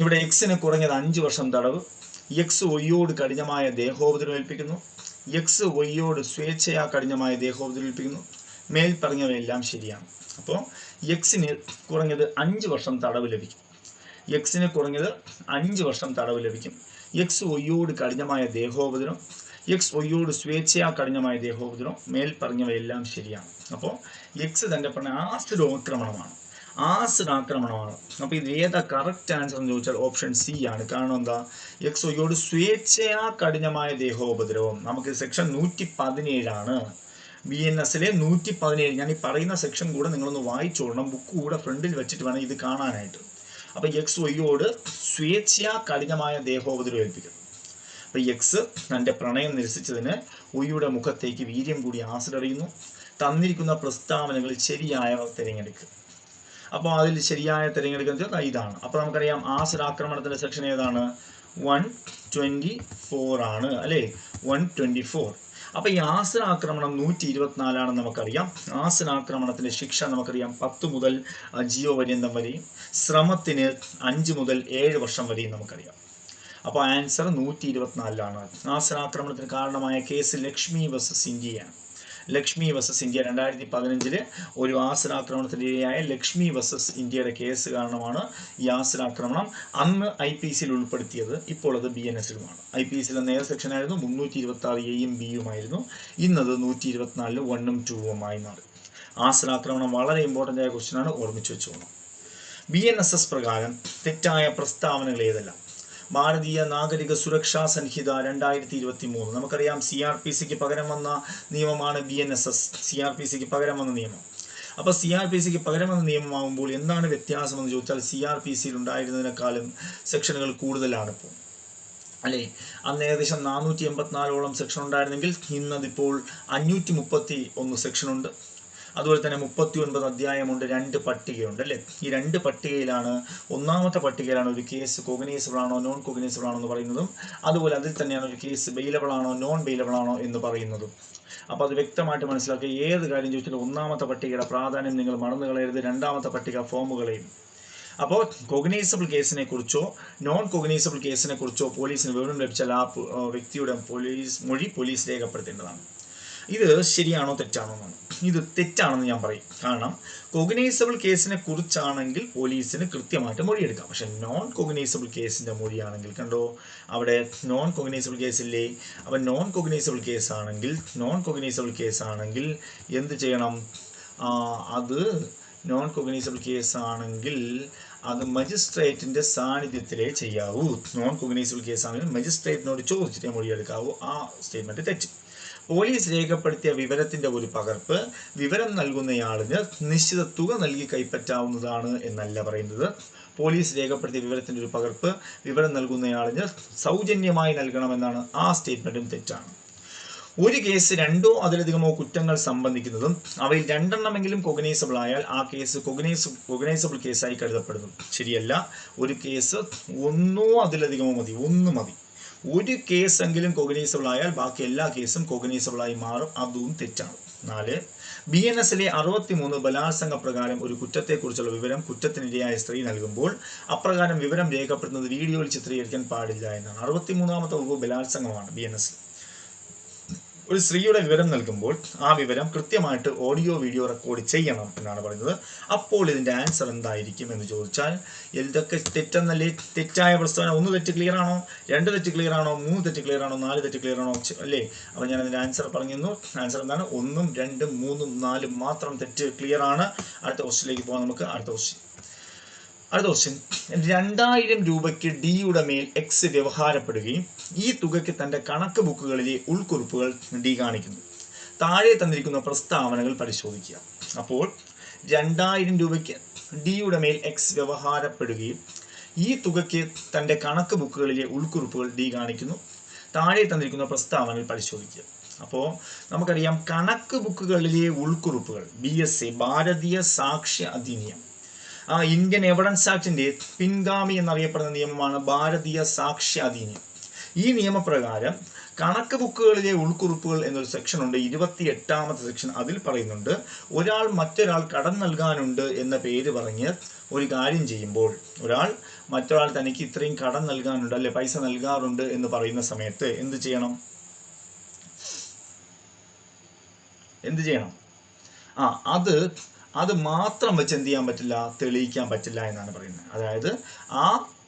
ഇവിടെ എക്സിന് കുറഞ്ഞത് 5 വർഷം തടവ്. എക്സ് ഒയ്യോട് കഠിനമായ ദേഹോപദ്രവം ഏൽപ്പിക്കുന്നു. എക്സ് ഒയ്യോട് സ്വേച്ഛയാ കഠിനമായ ദേഹോപദ്രവം ഏൽപ്പിക്കുന്നു. മേൽ പറഞ്ഞവയെല്ലാം ശരിയാണ്. അപ്പോൾ എക്സിന് കുറഞ്ഞത് 5 വർഷം തടവ് ലഭിക്കും. എക്സിന് കുറഞ്ഞത് 5 വർഷം തടവ് ലഭിക്കും. എക്സ് ഒയ്യോട് കഠിനമായ ദേഹോപദ്രവം, എക്സ് ഒയ്യോട് സ്വേച്ഛയാ കഠിനമായ ദേഹോപദ്രവം, മേൽ പറഞ്ഞവയെല്ലാം ശരിയാണ്. അപ്പോൾ എക്സ് തൻ്റെ പറഞ്ഞ ആക്രമണമാണ്. അപ്പോൾ ഇത് ഏതാ കറക്റ്റ് ആൻസർ എന്ന് ചോദിച്ചാൽ ഓപ്ഷൻ സി ആണ്. കാരണം എന്താ? എക്സ് ഒയ്യോട് സ്വേച്ഛയാ കഠിനമായ ദേഹോപദ്രവം. നമുക്ക് സെക്ഷൻ 117 ആണ്. BNSലെ 117. ഞാൻ ഈ പറയുന്ന സെക്ഷൻ കൂടെ നിങ്ങളൊന്ന് വായിച്ചോളണം. ബുക്ക് കൂടെ ഫ്രണ്ടിൽ വെച്ചിട്ട് വേണം ഇത് കാണാനായിട്ട്. അപ്പൊ എക്സ് ഒയ്യോട് സ്വേച്ഛയാ കഠിനമായ ദേഹോപദ്രവം ഏൽപ്പിക്കുന്നു. അപ്പൊ എക്സ് തന്റെ പ്രണയം നിരസിച്ചതിന് ഒയ്യുടെ മുഖത്തേക്ക് വീര്യം കൂടി ആസിഡ് എറിയുന്നു. തന്നിരിക്കുന്ന പ്രസ്താവനകളിൽ ശരിയായവ തിരഞ്ഞെടുക്കുക. അപ്പോൾ അതിൽ ശരിയായ തിരഞ്ഞെടുക്കുന്നത് ഇതാണ്. അപ്പോൾ നമുക്കറിയാം ആസിഡ് ആക്രമണത്തിന്റെ സെക്ഷൻ ഏതാണ്? 124 ആണ് അല്ലേ? 124. അപ്പൊ ഈ ആസിഡ് ആക്രമണം 124 ആണെന്ന് നമുക്കറിയാം. ആസിഡ് ആക്രമണത്തിന്റെ ശിക്ഷ നമുക്കറിയാം 10 മുതൽ ജീവപര്യന്തം വരെയും ശ്രമത്തിന് 5 മുതൽ 7 വർഷം വരെയും നമുക്കറിയാം. അപ്പോൾ ആൻസർ 124 ആസിഡ് ആക്രമണത്തിന് കാരണമായ കേസ് ലക്ഷ്മി വേഴ്സസ് ഇന്ത്യയാണ്. ലക്ഷ്മി വേഴ്സസ് ഇന്ത്യ 2015 ഒരു ആസിഡ് ആക്രമണത്തിന് ഇരയായ ലക്ഷ്മി വേഴ്സസ് ഇന്ത്യയുടെ കേസ് കാരണമാണ് ഈ ആസിഡ് ആക്രമണം അന്ന് IPCയിൽ ഉൾപ്പെടുത്തിയത്. ഇപ്പോൾ അത് BNSലുമാണ്. IPCയിലെ നേരെ സെക്ഷൻ ആയിരുന്നു 326 എയും ബിയുമായിരുന്നു. ഇന്നത് 124 1ഉം 2ഉം ആയി മാറി. ആസിഡ് ആക്രമണം വളരെ ഇമ്പോർട്ടൻ്റ് ആയ ക്വസ്റ്റ്യൻ ആണ്, ഓർമ്മിച്ചു വെച്ചോളാം. BNSS പ്രകാരം തെറ്റായ പ്രസ്താവനകൾ ഏതെല്ലാം? ഭാരതീയ നാഗരിക സുരക്ഷാ സംഹിത 2023. നമുക്കറിയാം CRPCക്ക് പകരം വന്ന നിയമമാണ് BNSS. CRPCക്ക് പകരം വന്ന നിയമം. അപ്പോൾ CRPCക്ക് പകരം വന്ന നിയമമാകുമ്പോൾ എന്താണ് വ്യത്യാസം എന്ന് ചോദിച്ചാൽ CRPCയിൽ ഉണ്ടായിരുന്നതിനേക്കാളും സെക്ഷനുകൾ കൂടുതലാണ് ഇപ്പോൾ അല്ലേ? അന്ന് ഏകദേശം 484ഓളം സെക്ഷൻ ഉണ്ടായിരുന്നെങ്കിൽ ഇന്നതിപ്പോൾ 531 സെക്ഷൻ ഉണ്ട്. അതുപോലെ തന്നെ 39 അധ്യായമുണ്ട്, 2 പട്ടികയുണ്ട് അല്ലേ? ഈ 2 പട്ടികയിലാണ്, ഒന്നാമത്തെ പട്ടികയിലാണ് ഒരു കേസ് കോഗ്നൈസബിൾ ആണോ നോൺ കോഗ്നൈസബിൾ ആണോ എന്ന് പറയുന്നതും, അതുപോലെ അതിൽ തന്നെയാണ് ഒരു കേസ് ബെയിലബിൾ ആണോ നോൺ ബെയിലബിൾ ആണോ എന്ന് പറയുന്നതും. അപ്പോൾ അത് വ്യക്തമായിട്ട് മനസ്സിലാക്കുക. ഏത് കാര്യം ചോദിച്ചാലും ഒന്നാമത്തെ പട്ടികയുടെ പ്രാധാന്യം നിങ്ങൾ മറന്നു കളയരുത്. രണ്ടാമത്തെ പട്ടിക ഫോമുകളെയും. അപ്പോൾ കോഗ്നൈസബിൾ കേസിനെ കുറിച്ചോ നോൺ കോഗ്നൈസബിൾ കേസിനെ കുറിച്ചോ പോലീസിന് വിവരം ലഭിച്ചാൽ ആ വ്യക്തിയുടെ മൊഴി പോലീസ് രേഖപ്പെടുത്തേണ്ടതാണ്. ഇത് ശരിയാണോ തെറ്റാണോ എന്നാണ്. ഇത് തെറ്റാണെന്ന് ഞാൻ പറയും. കാരണം കോഗ്നൈസബിൾ കേസിനെ കുറിച്ചാണെങ്കിൽ പോലീസിന് കൃത്യമായിട്ട് മൊഴിയെടുക്കാം. പക്ഷെ നോൺ കോഗ്നൈസബിൾ കേസിന്റെ മൊഴിയാണെങ്കിൽ കണ്ടോ, അവിടെ നോൺ കോഗ്നൈസബിൾ കേസില്ലേ? അപ്പം നോൺ കോഗ്നൈസബിൾ കേസാണെങ്കിൽ എന്ത് ചെയ്യണം? അത് നോൺ കോഗ്നൈസബിൾ കേസാണെങ്കിൽ അത് മജിസ്ട്രേറ്റിന്റെ സാന്നിധ്യത്തിലേ ചെയ്യാവൂ. നോൺ കോഗ്നൈസബിൾ കേസാണെങ്കിൽ മജിസ്ട്രേറ്റിനോട് ചോദിച്ചിട്ടേ മൊഴിയെടുക്കാവൂ. ആ സ്റ്റേറ്റ്മെന്റ് തെറ്റ്. പോലീസ് രേഖപ്പെടുത്തിയ വിവരത്തിന്റെ ഒരു പകർപ്പ് വിവരം നൽകുന്നയാളിന് നിശ്ചിത തുക നൽകി കൈപ്പറ്റാവുന്നതാണ് എന്നല്ല പറയുന്നത്. പോലീസ് രേഖപ്പെടുത്തിയ വിവരത്തിന്റെ ഒരു പകർപ്പ് വിവരം നൽകുന്നയാളിന് സൗജന്യമായി നൽകണമെന്നാണ്. ആ സ്റ്റേറ്റ്മെന്റും തെറ്റാണ്. ഒരു കേസ് 2ഓ അതിലധികമോ കുറ്റങ്ങൾ സംബന്ധിക്കുന്നതും അവയിൽ 2എണ്ണമെങ്കിലും കോഗ്നൈസബിൾ ആയാൽ ആ കേസ് കോഗ്നൈസബിൾ കേസായി കരുതപ്പെടുന്നു. ശരിയല്ല. ഒരു കേസ് 1ഓ അതിലധികമോ മതി, 1 മതി. ഒരു കേസെങ്കിലും കോഗ്നൈസബിൾ ആയാൽ ബാക്കി എല്ലാ കേസും കോഗ്നൈസബിൾ ആയി മാറും. അതും തെറ്റാണ്. 4. BNSലെ 63 ബലാത്സംഗ പ്രകാരം ഒരു കുറ്റത്തെക്കുറിച്ചുള്ള വിവരം കുറ്റത്തിനിരയായ സ്ത്രീ നൽകുമ്പോൾ അപ്രകാരം വിവരം രേഖപ്പെടുത്തുന്നത് വീഡിയോയിൽ ചിത്രീകരിക്കാൻ പാടില്ല എന്നാണ്. 63ാമത്തെ വകുപ്പ് ബലാത്സംഗമാണ് BNS. ഒരു സ്ത്രീയുടെ വിവരം നൽകുമ്പോൾ ആ വിവരം കൃത്യമായിട്ട് ഓഡിയോ വീഡിയോ റെക്കോർഡ് ചെയ്യണം എന്നാണ് പറയുന്നത്. അപ്പോൾ ഇതിന്റെ ആൻസർ എന്തായിരിക്കും എന്ന് ചോദിച്ചാൽ എന്തൊക്കെ തെറ്റെന്നല്ലേ? തെറ്റായ പ്രസ്താവന 1 തെറ്റ് ക്ലിയർ ആണോ? 2 തെറ്റ് ക്ലിയർ ആണോ? 3 തെറ്റ് ക്ലിയർ ആണോ? 4 തെറ്റ് ക്ലിയർ ആണോ അല്ലേ? അപ്പോൾ ഞാൻ അതിന്റെ ആൻസർ പറഞ്ഞിരുന്നു. ആൻസർ എന്താണ്? 1ഉം 2ഉം 3ഉം 4ഉം മാത്രം തെറ്റ് ക്ലിയർ ആണ്. അടുത്ത ക്വസ്റ്റ്യനിലേക്ക് പോകാം നമുക്ക്. അടുത്ത ക്വസ്റ്റ്യൻ 2000 രൂപയ്ക്ക് ഡിയുടെ മേൽ എക്സ് വ്യവഹാരപ്പെടുകയും ഈ തുകയ്ക്ക് തന്റെ കണക്ക് ബുക്കുകളിലെ ഉൾക്കുറിപ്പുകൾ ഡി കാണിക്കുന്നു. താഴെ തന്നിരിക്കുന്ന പ്രസ്താവനകൾ പരിശോധിക്കുക. അപ്പോൾ 2000 രൂപയ്ക്ക് ഡിയുടെ മേൽ എക്സ് വ്യവഹാരപ്പെടുകയും ഈ തുകയ്ക്ക് തന്റെ കണക്ക് ബുക്കുകളിലെ ഉൾക്കുറിപ്പുകൾ ഡി കാണിക്കുന്നു. താഴെ തന്നിരിക്കുന്ന പ്രസ്താവനകൾ പരിശോധിക്കുക. അപ്പോൾ നമുക്കറിയാം കണക്ക് ബുക്കുകളിലെ ഉൾക്കുറിപ്പുകൾ BSA ഭാരതീയ സാക്ഷ്യ അധിനിയം ആ ഇന്ത്യൻ എവിഡൻസ് ആക്ടിന്റെ പിൻഗാമി എന്നറിയപ്പെടുന്ന നിയമമാണ് ഭാരതീയ സാക്ഷ്യാധീനം. ഈ നിയമപ്രകാരം കണക്ക് ബുക്കുകളിലെ ഉൾക്കുറിപ്പുകൾ എന്നൊരു സെക്ഷൻ ഉണ്ട്, 28ാമത്തെ സെക്ഷൻ. അതിൽ പറയുന്നുണ്ട്, ഒരാൾ മറ്റൊരാൾ കടം നൽകാനുണ്ട് എന്ന പേര് പറഞ്ഞ് ഒരു കാര്യം ചെയ്യുമ്പോൾ, ഒരാൾ മറ്റൊരാൾ തനിക്ക് ഇത്രയും കടം നൽകാനുണ്ട് അല്ലെ പൈസ നൽകാറുണ്ട് എന്ന് പറയുന്ന സമയത്ത് എന്ത് ചെയ്യണം? അത് മാത്രം വെച്ച് എന്ത് ചെയ്യാൻ പറ്റില്ല? തെളിയിക്കാൻ പറ്റില്ല എന്നാണ് പറയുന്നത്. അതായത്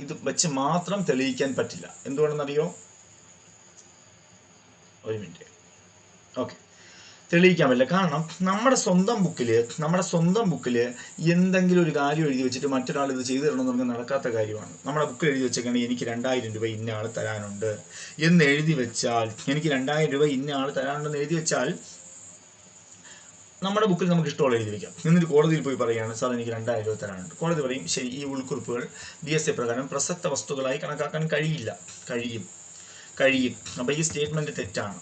ഇത് വെച്ച് മാത്രം തെളിയിക്കാൻ പറ്റില്ല. എന്തുകൊണ്ടെന്നറിയോ? ഒരു മിനിറ്റ്. ഓക്കെ, തെളിയിക്കാൻ പറ്റില്ല. കാരണം നമ്മുടെ സ്വന്തം ബുക്കില് എന്തെങ്കിലും ഒരു കാര്യം എഴുതി വെച്ചിട്ട് മറ്റൊരാൾ ഇത് ചെയ്തു തരണം എന്ന് പറഞ്ഞാൽ നടക്കാത്ത കാര്യമാണ്. നമ്മുടെ ബുക്കിൽ എഴുതി വെച്ചേക്കാണെങ്കിൽ എനിക്ക് 2000 രൂപ ഇന്ന ആൾ തരാനുണ്ട് എന്ന് എഴുതി വെച്ചാൽ, എനിക്ക് 2000 രൂപ ഇന്ന ആൾ തരാനുണ്ടെന്ന് എഴുതി വെച്ചാൽ നമ്മുടെ ബുക്കിൽ നമുക്ക് ഇഷ്ടമുള്ള എഴുതി വയ്ക്കാം. എന്നിട്ട് കോടതിയിൽ പോയി പറയുകയാണ്, സാർ എനിക്ക് 2000 രൂപ തരാനുണ്ട്. കോടതി പറയും, ശരി, ഈ ഉൾക്കുറിപ്പുകൾ BSA പ്രകാരം പ്രസക്ത വസ്തുക്കളായി കണക്കാക്കാൻ കഴിയും. അപ്പോൾ ഈ സ്റ്റേറ്റ്മെന്റ് തെറ്റാണ്.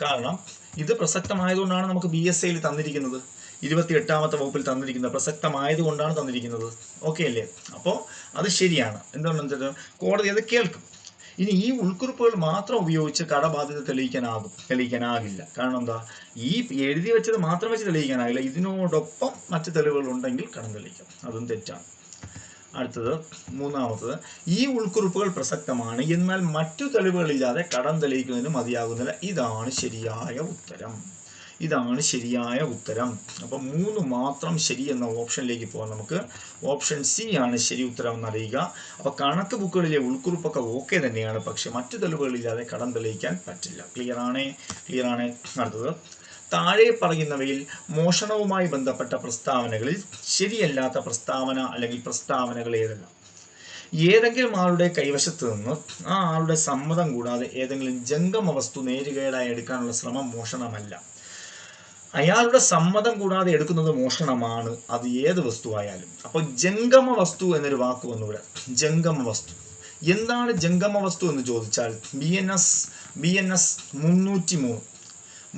കാരണം ഇത് പ്രസക്തമായതുകൊണ്ടാണ് നമുക്ക് BSAയിൽ തന്നിരിക്കുന്നത്, 28ാമത്തെ വകുപ്പിൽ തന്നിരിക്കുന്നത്, പ്രസക്തമായതുകൊണ്ടാണ് തന്നിരിക്കുന്നത്. ഓക്കെ അല്ലേ? അപ്പോൾ അത് ശരിയാണ്. എന്തുകൊണ്ടെന്ന് കോടതി അത് കേൾക്കും. ഇനി ഈ ഉൾക്കുറിപ്പുകൾ മാത്രം ഉപയോഗിച്ച് കടബാധ്യത തെളിയിക്കാനാകില്ല. കാരണം എന്താ? ഈ എഴുതി വെച്ചത് മാത്രം വെച്ച് തെളിയിക്കാനാകില്ല. ഇതിനോടൊപ്പം മറ്റു തെളിവുകൾ ഉണ്ടെങ്കിൽ കടം തെളിയിക്കാം. അതും തെറ്റാണ്. അടുത്തത്, മൂന്നാമത്തത്, ഈ ഉൾക്കുറിപ്പുകൾ പ്രസക്തമാണ്, എന്നാൽ മറ്റു തെളിവുകളില്ലാതെ കടം തെളിയിക്കുന്നതിന് മതിയാകുന്നില്ല. ഇതാണ് ശരിയായ ഉത്തരം. അപ്പൊ 3 മാത്രം ശരി എന്ന ഓപ്ഷനിലേക്ക് പോകാം. നമുക്ക് ഓപ്ഷൻ സി ആണ് ശരി ഉത്തരം എന്നറിയുക. അപ്പൊ കണക്ക് ബുക്കുകളിലെ ഉൾക്കുറിപ്പൊക്കെ ഓക്കെ തന്നെയാണ്, പക്ഷെ മറ്റു തെളിവുകളില്ലാതെ കടം തെളിയിക്കാൻ പറ്റില്ല. ക്ലിയർ ആണ്? അടുത്തത്, താഴെ പറയുന്നവയിൽ മോഷണവുമായി ബന്ധപ്പെട്ട പ്രസ്താവനകളിൽ ശരിയല്ലാത്ത പ്രസ്താവന അല്ലെങ്കിൽ പ്രസ്താവനകൾ ഏതെല്ലാം? ഏതെങ്കിലും ആളുടെ കൈവശത്ത് നിന്ന് ആ ആളുടെ സമ്മതം കൂടാതെ ഏതെങ്കിലും ജംഗമ വസ്തു നേരുകേടായി എടുക്കാനുള്ള ശ്രമം മോഷണമല്ല. അയാളുടെ സമ്മതം കൂടാതെ എടുക്കുന്നത് മോഷണമാണ്, അത് ഏത് വസ്തുവായാലും. അപ്പോൾ ജംഗമ വസ്തു എന്നൊരു വാക്ക് വന്നിവിടെ. ജംഗമ വസ്തു എന്താണ്? ജംഗമ വസ്തു എന്ന് ചോദിച്ചാൽ BNS 303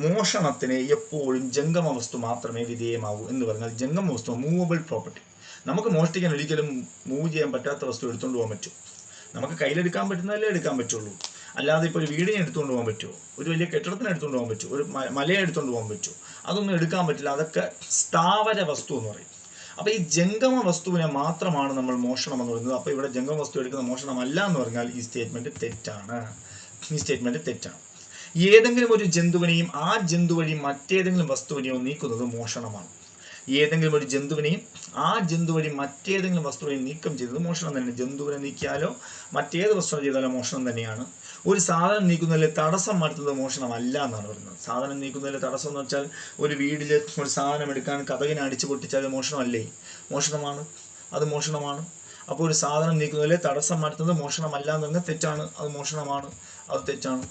മോഷണത്തിന് എപ്പോഴും ജംഗമ വസ്തു മാത്രമേ വിധേയമാകൂ എന്ന് പറഞ്ഞാൽ, ജംഗമ വസ്തു മൂവബിൾ പ്രോപ്പർട്ടി. നമുക്ക് മോഷ്ടിക്കാൻ ഒരിക്കലും മൂവ് ചെയ്യാൻ പറ്റാത്ത വസ്തു എടുത്തുകൊണ്ട് പോകാൻ പറ്റും. നമുക്ക് കയ്യിലെടുക്കാൻ പറ്റുന്നതല്ലേ എടുക്കാൻ പറ്റുള്ളൂ. അല്ലാതെ ഇപ്പോൾ ഒരു വീടിനെ എടുത്തുകൊണ്ട് പോകാൻ പറ്റുമോ? ഒരു വലിയ കെട്ടിടത്തിന് എടുത്തുകൊണ്ട് പോകാൻ പറ്റുമോ? ഒരു മലയെ എടുത്തുകൊണ്ട് പോകാൻ പറ്റുമോ? അതൊന്നും എടുക്കാൻ പറ്റില്ല. അതൊക്കെ സ്ഥാവര വസ്തു എന്ന് പറയും. അപ്പൊ ഈ ജംഗമ വസ്തുവിനെ മാത്രമാണ് നമ്മൾ മോഷണം എന്ന് പറയുന്നത്. അപ്പൊ ഇവിടെ ജംഗമ വസ്തു എടുക്കുന്ന മോഷണമല്ല എന്ന് പറഞ്ഞാൽ ഈ സ്റ്റേറ്റ്മെന്റ് തെറ്റാണ്. ഏതെങ്കിലും ഒരു ജന്തുവിനെയും ആ ജന്തു വഴി മറ്റേതെങ്കിലും വസ്തുവിനെയോ നീക്കുന്നത് മോഷണമാണ്. ഏതെങ്കിലും ഒരു ജന്തുവിനെയും ആ ജന്തു വഴി മറ്റേതെങ്കിലും വസ്തുവിനെയും നീക്കം ചെയ്തത് മോഷണം തന്നെ. ജന്തുവിനെ നീക്കിയാലോ മറ്റേത് വസ്തുവിനെ ചെയ്താലോ മോഷണം തന്നെയാണ്. ഒരു സാധനം നീക്കുന്നതിൽ തടസ്സം മാറ്റുന്നത് മോഷണമല്ല എന്നാണ് പറയുന്നത്. സാധനം നീക്കുന്നതിൽ തടസ്സം എന്ന് വെച്ചാൽ, ഒരു വീട്ടിൽ ഒരു സാധനം എടുക്കാൻ കതകിനെ അടിച്ചു പൊട്ടിച്ചാൽ മോഷണമല്ലേ? അത് മോഷണമാണ്. അപ്പോൾ ഒരു സാധനം നീക്കുന്നതിൽ തടസ്സം മാറ്റുന്നത് മോഷണമല്ല എന്ന് പറഞ്ഞാൽ തെറ്റാണ്. അത് മോഷണമാണ്, അത് തെറ്റാണ്.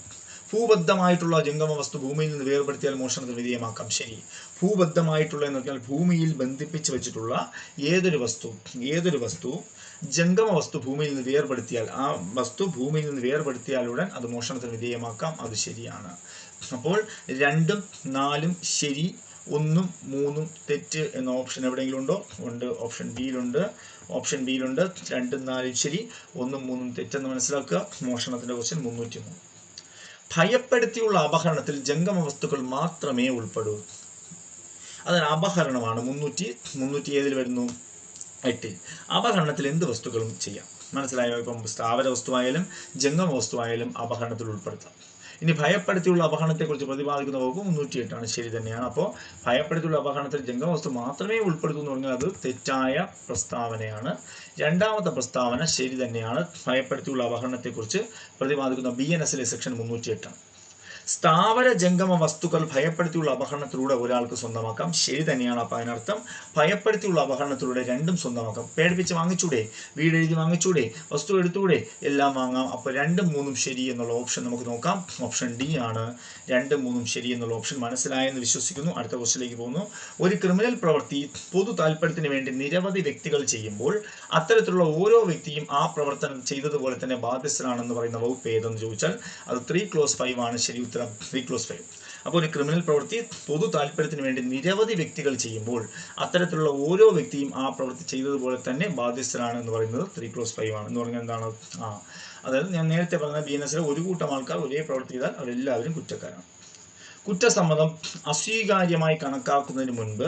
ഭൂബദ്ധമായിട്ടുള്ള ജംഗമ വസ്തു ഭൂമിയിൽ നിന്ന് വേർപെടുത്തിയാൽ മോഷണത്തിന് വിധേയമാക്കാം. ശരി. ഭൂബദ്ധമായിട്ടുള്ള എന്ന് പറഞ്ഞാൽ ഭൂമിയിൽ ബന്ധിപ്പിച്ച് വെച്ചിട്ടുള്ള ഏതൊരു വസ്തു ജംഗമ വസ്തു ഭൂമിയിൽ നിന്ന് വേർപെടുത്തിയാൽ, ആ വസ്തു ഭൂമിയിൽ നിന്ന് വേർപെടുത്തിയാലുടൻ അത് മോഷണത്തിന് വിധേയമാക്കാം. അത് ശരിയാണ്. അപ്പോൾ 2ഉം 4ഉം ശരി, 1ഉം 3ഉം തെറ്റ് എന്ന ഓപ്ഷൻ എവിടെയെങ്കിലും ഉണ്ടോ? ഉണ്ട്. ഓപ്ഷൻ ബിയിലുണ്ട്. 2ഉം 4ഉം ശരി, 1ഉം 3ഉം തെറ്റെന്ന് മനസ്സിലാക്കുക. മോഷണത്തിന്റെ ക്വസ്റ്റ്യൻ 303. ഭയപ്പെടുത്തിയുള്ള അപഹരണത്തിൽ ജംഗമ വസ്തുക്കൾ മാത്രമേ ഉൾപ്പെടൂ. അതൊരു അപഹരണമാണ്. 300 ഏതിൽ വരുന്നു? 8. അപഹരണത്തിൽ എന്ത് വസ്തുക്കളും ചെയ്യാം. മനസ്സിലായോ? ഇപ്പം സ്ഥാവര വസ്തുവായാലും ജംഗമ വസ്തുവായാലും അപഹരണത്തിൽ ഉൾപ്പെടുത്താം. ഇനി ഭയപ്പെടുത്തിയുള്ള അപഹരണത്തെക്കുറിച്ച് പ്രതിപാദിക്കുന്ന വകുപ്പ് 308 ശരി തന്നെയാണ്. അപ്പോൾ ഭയപ്പെടുത്തിയുള്ള അപഹരണത്തിൽ ജംഗമ വസ്തു മാത്രമേ ഉൾപ്പെടുത്തൂ എന്ന് പറഞ്ഞാൽ അത് തെറ്റായ പ്രസ്താവനയാണ്. രണ്ടാമത്തെ പ്രസ്താവന ശരി തന്നെയാണ്. ഭയപ്പെടുത്തിയുള്ള അപഹരണത്തെക്കുറിച്ച് പ്രതിപാദിക്കുന്ന BNSലെ സെക്ഷൻ 308. സ്ഥാവര ജംഗമ വസ്തുക്കൾ ഭയപ്പെടുത്തിയുള്ള അപഹരണത്തിലൂടെ ഒരാൾക്ക് സ്വന്തമാക്കാം. ശരി തന്നെയാണ്. അപ്പം അതിനർത്ഥം ഭയപ്പെടുത്തിയുള്ള അപഹരണത്തിലൂടെ രണ്ടും സ്വന്തമാക്കാം. പേടിപ്പിച്ച് വാങ്ങിച്ചൂടെ? വീട് എഴുതി വാങ്ങിച്ചൂടെ? വസ്തു എടുത്തൂടെ? എല്ലാം വാങ്ങാം. അപ്പോൾ 2ഉം 3ഉം ശരി എന്നുള്ള ഓപ്ഷൻ നമുക്ക് നോക്കാം. ഓപ്ഷൻ ഡി ആണ് 2ഉം 3ഉം ശരി എന്നുള്ള ഓപ്ഷൻ. മനസ്സിലായെന്ന് വിശ്വസിക്കുന്നു. അടുത്ത ക്വസ്റ്റിലേക്ക് പോകുന്നു. ഒരു ക്രിമിനൽ പ്രവൃത്തി പൊതു താല്പര്യത്തിന് വേണ്ടി നിരവധി വ്യക്തികൾ ചെയ്യുമ്പോൾ അത്തരത്തിലുള്ള ഓരോ വ്യക്തിയും ആ പ്രവർത്തനം ചെയ്തതുപോലെ തന്നെ ബാധ്യസ്ഥനാണെന്ന് പറയുന്ന വകുപ്പ് ഏതെന്ന് ചോദിച്ചാൽ അത് 3 clause 5 ആണ് ശരി ഉത്തരം. 3 clause 5. അപ്പോൾ ഒരു ക്രിമിനൽ പ്രവൃത്തി പൊതു താല്പര്യത്തിന് വേണ്ടി നിരവധി വ്യക്തികൾ ചെയ്യുമ്പോൾ അത്തരത്തിലുള്ള ഓരോ വ്യക്തിയും ആ പ്രവൃത്തി ചെയ്തതുപോലെ തന്നെ ബാധ്യസ്ഥരാണ് എന്ന് പറയുന്നത് 3 + 5 ആണ്. എന്ന് പറഞ്ഞാൽ എന്താണ്? അതായത് ഞാൻ നേരത്തെ പറഞ്ഞ BNS-ലെ ഒരു കൂട്ടം ആൾക്കാർ ഒരേ പ്രവൃത്തി ചെയ്താൽ അവരെല്ലാവരും കുറ്റക്കാരാണ്. കുറ്റസമ്മതം അസ്വീകാര്യമായി കണക്കാക്കുന്നതിന് മുൻപ്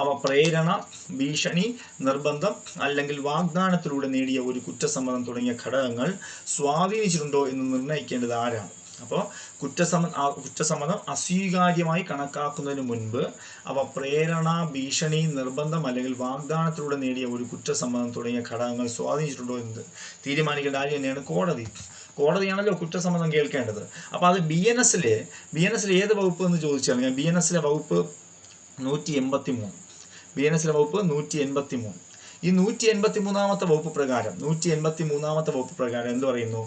അവ പ്രേരണ, ഭീഷണി, നിർബന്ധം അല്ലെങ്കിൽ വാഗ്ദാനത്തിലൂടെ നേടിയ ഒരു കുറ്റസമ്മതം തുടങ്ങിയ ഘടകങ്ങൾ സ്വാധീനിച്ചിട്ടുണ്ടോ എന്ന് നിർണ്ണയിക്കേണ്ടത് ആരാണ്? അപ്പോൾ കുറ്റസമ്മതം അസ്വീകാര്യമായി കണക്കാക്കുന്നതിന് മുൻപ് അവ പ്രേരണ, ഭീഷണി, നിർബന്ധം അല്ലെങ്കിൽ വാഗ്ദാനത്തിലൂടെ നേടിയ ഒരു കുറ്റസമ്മതം തുടങ്ങിയ ഘടകങ്ങൾ സ്വാധീനിച്ചിട്ടുണ്ടോ എന്ന് തീരുമാനിക്കേണ്ട ആര് തന്നെയാണ്? കോടതിയാണല്ലോ കുറ്റസമ്മതം കേൾക്കേണ്ടത്. അപ്പോൾ അത് BNS-ലെ ഏത് വകുപ്പ് എന്ന് ചോദിച്ചാൽ ഞാൻ BNS-ലെ വകുപ്പ് 183. BNS-ലെ വകുപ്പ് 183. ഈ 183-ാമത്തെ വകുപ്പ് പ്രകാരം എന്ത് പറയുന്നു?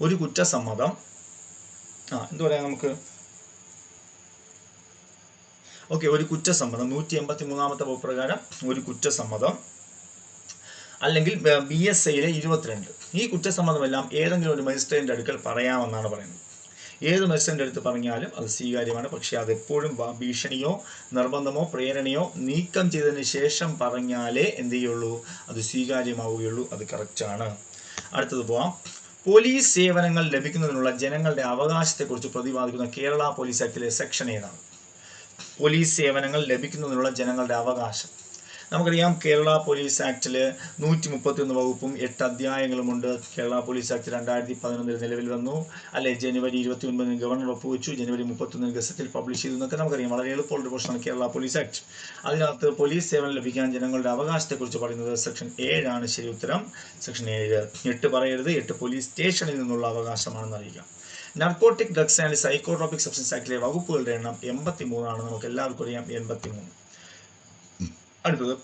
ഒരു കുറ്റസമ്മതം എന്ത് പറയാം നമുക്ക്? ഒരു കുറ്റസമ്മതം 183-ാമത്തെ വകുപ്പ് പ്രകാരം ഒരു കുറ്റസമ്മതം അല്ലെങ്കിൽ BSI-ലെ 22 ഈ കുറ്റസമ്മതമെല്ലാം ഏതെങ്കിലും ഒരു മജിസ്ട്രേറ്റിന്റെ അടുക്കൽ പറയാമെന്നാണ് പറയുന്നത്. ഏത് മജിസ്ട്രേറ്റിന്റെ അടുത്ത് പറഞ്ഞാലും അത് സ്വീകാര്യമാണ്. പക്ഷെ അതെപ്പോഴും ഭീഷണിയോ നിർബന്ധമോ പ്രേരണയോ നീക്കം ചെയ്തതിന് ശേഷം പറഞ്ഞാലേ എന്ത് ചെയ്യുള്ളൂ? അത് സ്വീകാര്യമാവുകയുള്ളൂ. അത് കറക്റ്റാണ്. അടുത്തത് പോവാം. പോലീസ് സേവനങ്ങൾ ലഭിക്കുന്നതിനുള്ള ജനങ്ങളുടെ അവകാശത്തെക്കുറിച്ച് പ്രതിപാദിക്കുന്ന കേരള പോലീസ് ആക്ടിലെ സെക്ഷൻ ഏതാണ്? പോലീസ് സേവനങ്ങൾ ലഭിക്കുന്നതിനുള്ള ജനങ്ങളുടെ അവകാശം. നമുക്കറിയാം കേരള പോലീസ് ആക്ടിൽ 131 വകുപ്പും 8 അധ്യായങ്ങളുമുണ്ട്. കേരള പോലീസ് ആക്ട് 2011 നിലവിൽ വന്നു അല്ലെ? ജനുവരി 29 ഗവർണർ ഒപ്പുവെച്ചു, ജനുവരി 31 ഗസറ്റിൽ പബ്ലിഷ് ചെയ്തു എന്നൊക്കെ നമുക്കറിയാം. വളരെ എളുപ്പമുള്ള പോർഷനാണ് കേരള പോലീസ് ആക്ട്. അതിനകത്ത് പോലീസ് സേവനം ലഭിക്കാൻ ജനങ്ങളുടെ അവകാശത്തെക്കുറിച്ച് പറയുന്നത് സെക്ഷൻ 7 ആണ്. ശരി ഉത്തരം സെക്ഷൻ 7. 8 പറയരുത്. 8 പോലീസ് സ്റ്റേഷനിൽ നിന്നുള്ള അവകാശമാണെന്ന് അറിയിക്കാം. Narcotic drugs and psychotropic substance ആക്ടിലെ വകുപ്പുകളുടെ എണ്ണം 83 ആണ്. നമുക്ക് എല്ലാവർക്കും അറിയാം 83. അടുത്തത്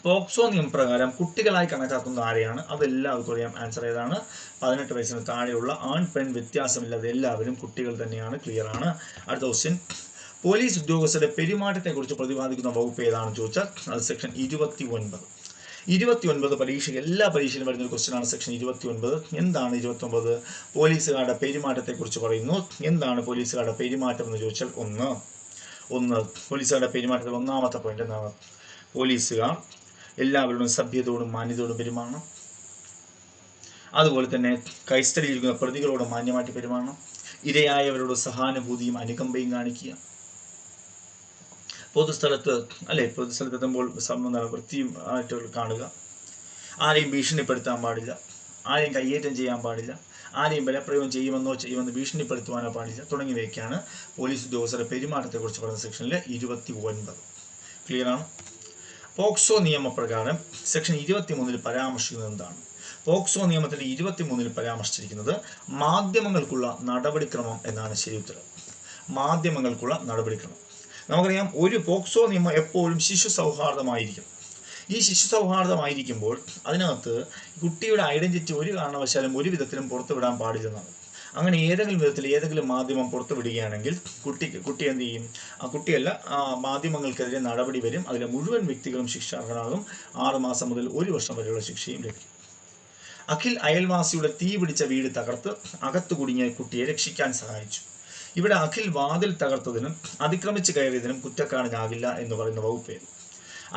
പോക്സോ നിയമപ്രകാരം കുട്ടികളായി കണക്കാക്കുന്ന ആരെയാണ്? അതെല്ലാവർക്കും അറിയാം. ആൻസർ ഏതാണ്? 18 വയസ്സിന് താഴെയുള്ള ആൺ പെൺ വ്യത്യാസമില്ലാതെ എല്ലാവരും കുട്ടികൾ തന്നെയാണ്. ക്ലിയർ ആണ്. അടുത്ത ക്വസ്റ്റ്യൻ. പോലീസ് ഉദ്യോഗസ്ഥരുടെ പെരുമാറ്റത്തെക്കുറിച്ച് പ്രതിപാദിക്കുന്ന വകുപ്പ് ഏതാണെന്ന് ചോദിച്ചാൽ അത് സെക്ഷൻ 29. എല്ലാ പരീക്ഷയിലും വരുന്ന ഒരു ക്വസ്റ്റ്യൻ ആണ് സെക്ഷൻ 29. എന്താണ് 29? പോലീസുകാരുടെ പെരുമാറ്റത്തെക്കുറിച്ച് പറയുന്നു. എന്താണ് പോലീസുകാരുടെ പെരുമാറ്റം എന്ന് ചോദിച്ചാൽ പോലീസുകാരുടെ പെരുമാറ്റത്തിൽ 1-ാമത്തെ പോയിന്റ് എന്താണ്? പോലീസുകാർ എല്ലാവരോടും സഭ്യതയോടും മാന്യതയോടും പെരുമാറണം. അതുപോലെ തന്നെ കസ്റ്റഡിയിലിരിക്കുന്ന പ്രതികളോട് മാന്യമായിട്ട് പെരുമാറണം. ഇരയായവരോട് സഹാനുഭൂതിയും അനുകമ്പയും കാണിക്കുക. പൊതുസ്ഥലത്തെത്തുമ്പോൾ വൃത്തിയും ആയിട്ട് കാണുക. ആരെയും ഭീഷണിപ്പെടുത്താൻ പാടില്ല. ആരെയും കയ്യേറ്റം ചെയ്യാൻ പാടില്ല. ആരെയും ബലപ്രയോഗം ചെയ്യുമെന്ന് ഭീഷണിപ്പെടുത്തുവാനോ പാടില്ല. തുടങ്ങിയവയൊക്കെയാണ് പോലീസ് ഉദ്യോഗസ്ഥരുടെ പെരുമാറ്റത്തെക്കുറിച്ച് പറയുന്ന സെക്ഷനിൽ 29. ക്ലിയർ ആണ്. പോക്സോ നിയമപ്രകാരം സെക്ഷൻ 23 പരാമർശിക്കുന്നത് എന്താണ്? പോക്സോ നിയമത്തിന്റെ 23 പരാമർശിച്ചിരിക്കുന്നത് മാധ്യമങ്ങൾക്കുള്ള നടപടിക്രമം എന്നാണ്. ശരി ഉത്തരം മാധ്യമങ്ങൾക്കുള്ള നടപടിക്രമം. നമുക്കറിയാം ഒരു പോക്സോ നിയമം എപ്പോഴും ശിശു സൗഹാർദ്ദമായിരിക്കും. ഈ ശിശു സൗഹാർദ്ദമായിരിക്കുമ്പോൾ അതിനകത്ത് കുട്ടിയുടെ ഐഡന്റിറ്റി ഒരു കാരണവശാലും ഒരു വിധത്തിലും പുറത്തുവിടാൻ പാടില്ലെന്നാണ്. അങ്ങനെ ഏതെങ്കിലും വിധത്തിൽ ഏതെങ്കിലും മാധ്യമം പുറത്തുവിടുകയാണെങ്കിൽ കുട്ടി എന്ത് ചെയ്യും? ആ കുട്ടിയല്ല, ആ മാധ്യമങ്ങൾക്കെതിരെ നടപടി വരും. അതിലെ മുഴുവൻ വ്യക്തികളും ശിക്ഷാർഹരാകും. 6 മാസം മുതൽ 1 വർഷം വരെയുള്ള ശിക്ഷയും ലഭിക്കും. അഖിൽ അയൽവാസിയുടെ തീ പിടിച്ച വീട് തകർത്ത് അകത്തു കുടുങ്ങിയ കുട്ടിയെ രക്ഷിക്കാൻ സഹായിച്ചു. ഇവിടെ അഖിൽ വാതിൽ തകർത്തതിനും അതിക്രമിച്ച് കയറിയതിനും കുറ്റക്കാരനാകില്ല എന്ന് പറയുന്ന വകുപ്പ്.